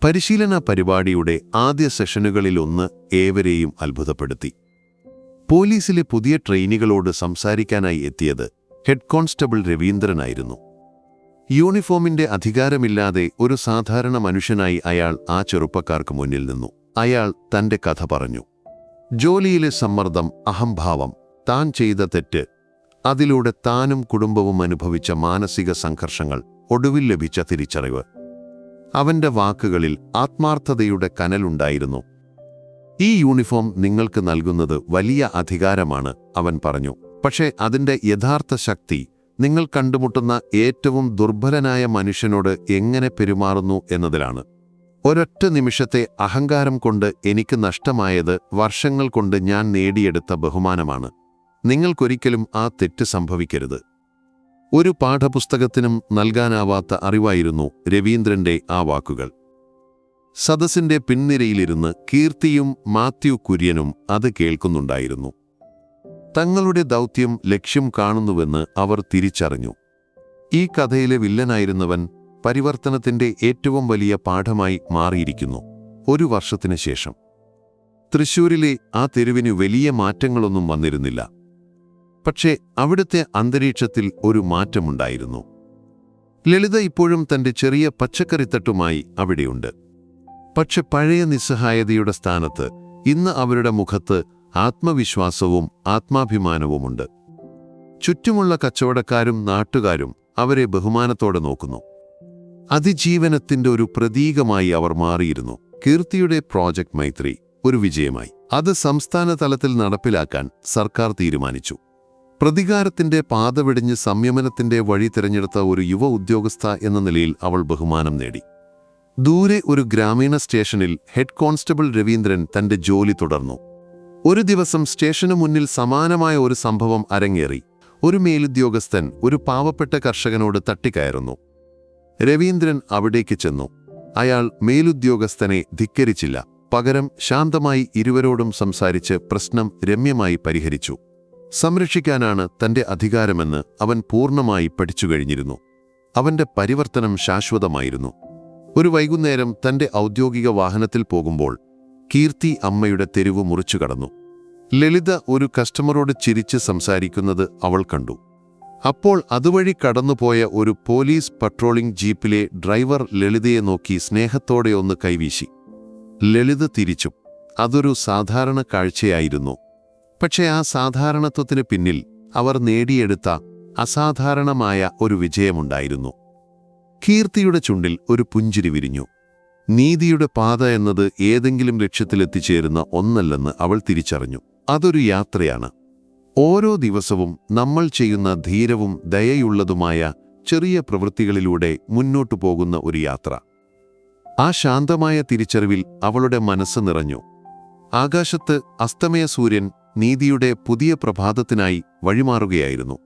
പരിശീലന പരിപാടിയുടെ ആദ്യ സെഷനുകളിലൊന്ന് ഏവരെയും അത്ഭുതപ്പെടുത്തി. പോലീസിലെ പുതിയ ട്രെയിനികളോട് സംസാരിക്കാനായി എത്തിയത് ഹെഡ് കോൺസ്റ്റബിൾ രവീന്ദ്രനായിരുന്നു. യൂണിഫോമിന്റെ അധികാരമില്ലാതെ ഒരു സാധാരണ മനുഷ്യനായി അയാൾ ആ ചെറുപ്പക്കാർക്ക് മുന്നിൽ നിന്നു. അയാൾ തന്റെ കഥ പറഞ്ഞു. ജോലിയിലെ സമ്മർദ്ദം, അഹംഭാവം, താൻ ചെയ്ത തെറ്റ്, അതിലൂടെ താനും കുടുംബവും അനുഭവിച്ച മാനസിക സംഘർഷങ്ങൾ, ഒടുവിൽ ലഭിച്ച തിരിച്ചറിവ്. അവന്റെ വാക്കുകളിൽ ആത്മാർത്ഥതയുടെ കനലുണ്ടായിരുന്നു. ഈ യൂണിഫോം നിങ്ങൾക്ക് നൽകുന്നത് വലിയ അധികാരമാണ്, അവൻ പറഞ്ഞു. പക്ഷേ അതിന്റെ യഥാർത്ഥ ശക്തി നിങ്ങൾ കണ്ടുമുട്ടുന്ന ഏറ്റവും ദുർബലനായ മനുഷ്യനോട് എങ്ങനെ പെരുമാറുന്നു എന്നതിലാണ്. ഒരൊറ്റ നിമിഷത്തെ അഹങ്കാരം കൊണ്ട് എനിക്ക് നഷ്ടമായത് വർഷങ്ങൾ കൊണ്ട് ഞാൻ നേടിയെടുത്ത ബഹുമാനമാണ്. നിങ്ങൾക്കൊരിക്കലും ആ തെറ്റ് സംഭവിക്കരുത്. ഒരു പാഠപുസ്തകത്തിനും നൽകാനാവാത്ത അറിവായിരുന്നു രവീന്ദ്രന്റെ ആ വാക്കുകൾ. സദസ്സിന്റെ പിൻനിരയിലിരുന്ന് കീർത്തിയും മാത്യു കുര്യനും അത് കേൾക്കുന്നുണ്ടായിരുന്നു. തങ്ങളുടെ ദൗത്യം ലക്ഷ്യം കാണുന്നുവെന്ന് അവർ തിരിച്ചറിഞ്ഞു. ഈ കഥയിലെ വില്ലനായിരുന്നവൻ പരിവർത്തനത്തിന്റെ ഏറ്റവും വലിയ പാഠമായി മാറിയിരിക്കുന്നു. ഒരു വർഷത്തിനു ശേഷം തൃശൂരിലെ ആ തെരുവിന് വലിയ മാറ്റങ്ങളൊന്നും വന്നിരുന്നില്ല. പക്ഷേ അവിടുത്തെ അന്തരീക്ഷത്തിൽ ഒരു മാറ്റമുണ്ടായിരുന്നു. ലളിത ഇപ്പോഴും തന്റെ ചെറിയ പച്ചക്കറിത്തട്ടുമായി അവിടെയുണ്ട്. പക്ഷെ പഴയ നിസ്സഹായതയുടെ സ്ഥാനത്ത് ഇന്ന് അവരുടെ മുഖത്ത് ആത്മവിശ്വാസവും ആത്മാഭിമാനവുമുണ്ട്. ചുറ്റുമുള്ള കച്ചവടക്കാരും നാട്ടുകാരും അവരെ ബഹുമാനത്തോടെ നോക്കുന്നു. അതിജീവനത്തിന്റെ ഒരു പ്രതീകമായി അവർ മാറിയിരുന്നു. കീർത്തിയുടെ പ്രോജക്റ്റ് മൈത്രി ഒരു വിജയമായി. അത് സംസ്ഥാന തലത്തിൽ നടപ്പിലാക്കാൻ സർക്കാർ തീരുമാനിച്ചു. പ്രതികാരത്തിന്റെ പാത വെടിഞ്ഞ് സംയമനത്തിന്റെ വഴി തിരഞ്ഞെടുത്ത ഒരു യുവ ഉദ്യോഗസ്ഥ എന്ന നിലയിൽ അവൾ ബഹുമാനം നേടി. ദൂരെ ഒരു ഗ്രാമീണ സ്റ്റേഷനിൽ ഹെഡ് കോൺസ്റ്റബിൾ രവീന്ദ്രൻ തന്റെ ജോലി തുടർന്നു. ഒരു ദിവസം സ്റ്റേഷനു മുന്നിൽ സമാനമായ ഒരു സംഭവം അരങ്ങേറി. ഒരു മേലുദ്യോഗസ്ഥൻ ഒരു പാവപ്പെട്ട കർഷകനോട് തട്ടിക്കയറുന്നു. രവീന്ദ്രൻ അവിടേക്ക് ചെന്നു. അയാൾ മേലുദ്യോഗസ്ഥനെ ധിക്കരിച്ചില്ല. പകരം ശാന്തമായി ഇരുവരോടും സംസാരിച്ച് പ്രശ്നം രമ്യമായി പരിഹരിച്ചു. സംരക്ഷിക്കാനാണ് തന്റെ അധികാരമെന്ന് അവൻ പൂർണ്ണമായി പഠിച്ചുകഴിഞ്ഞിരുന്നു. അവന്റെ പരിവർത്തനം ശാശ്വതമായിരുന്നു. ഒരു വൈകുന്നേരം തന്റെ ഔദ്യോഗിക വാഹനത്തിൽ പോകുമ്പോൾ കീർത്തി അമ്മയുടെ തെരുവ് മുറിച്ചു കടന്നു. ലളിത ഒരു കസ്റ്റമറോട് ചിരിച്ച് സംസാരിക്കുന്നത് അവൾ കണ്ടു. അപ്പോൾ അതുവഴി കടന്നുപോയ ഒരു പോലീസ് പട്രോളിംഗ് ജീപ്പിലെ ഡ്രൈവർ ലളിതയെ നോക്കി സ്നേഹത്തോടെ ഒന്ന് കൈവീശി. ലളിത തിരിച്ചു. അതൊരു സാധാരണ കാഴ്ചയായിരുന്നു. പക്ഷേ ആ സാധാരണത്വത്തിന് പിന്നിൽ അവർ നേടിയെടുത്ത അസാധാരണമായ ഒരു വിജയമുണ്ടായിരുന്നു. കീർത്തിയുടെ ചുണ്ടിൽ ഒരു പുഞ്ചിരി വിരിഞ്ഞു. നീതിയുടെ പാത എന്നത് ഏതെങ്കിലും ലക്ഷ്യത്തിലെത്തിച്ചേരുന്ന ഒന്നല്ലെന്ന് അവൾ തിരിച്ചറിഞ്ഞു. അതൊരു യാത്രയാണ്. ഓരോ ദിവസവും നമ്മൾ ചെയ്യുന്ന ധീരവും ദയയുള്ളതുമായ ചെറിയ പ്രവൃത്തികളിലൂടെ മുന്നോട്ടു പോകുന്ന ഒരു യാത്ര. ആ ശാന്തമായ തിരിച്ചറിവിൽ അവളുടെ മനസ്സ് നിറഞ്ഞു. ആകാശത്ത് അസ്തമയ സൂര്യൻ നീതിയുടെ പുതിയ പ്രഭാതത്തിനായി വഴിമാറുകയായിരുന്നു.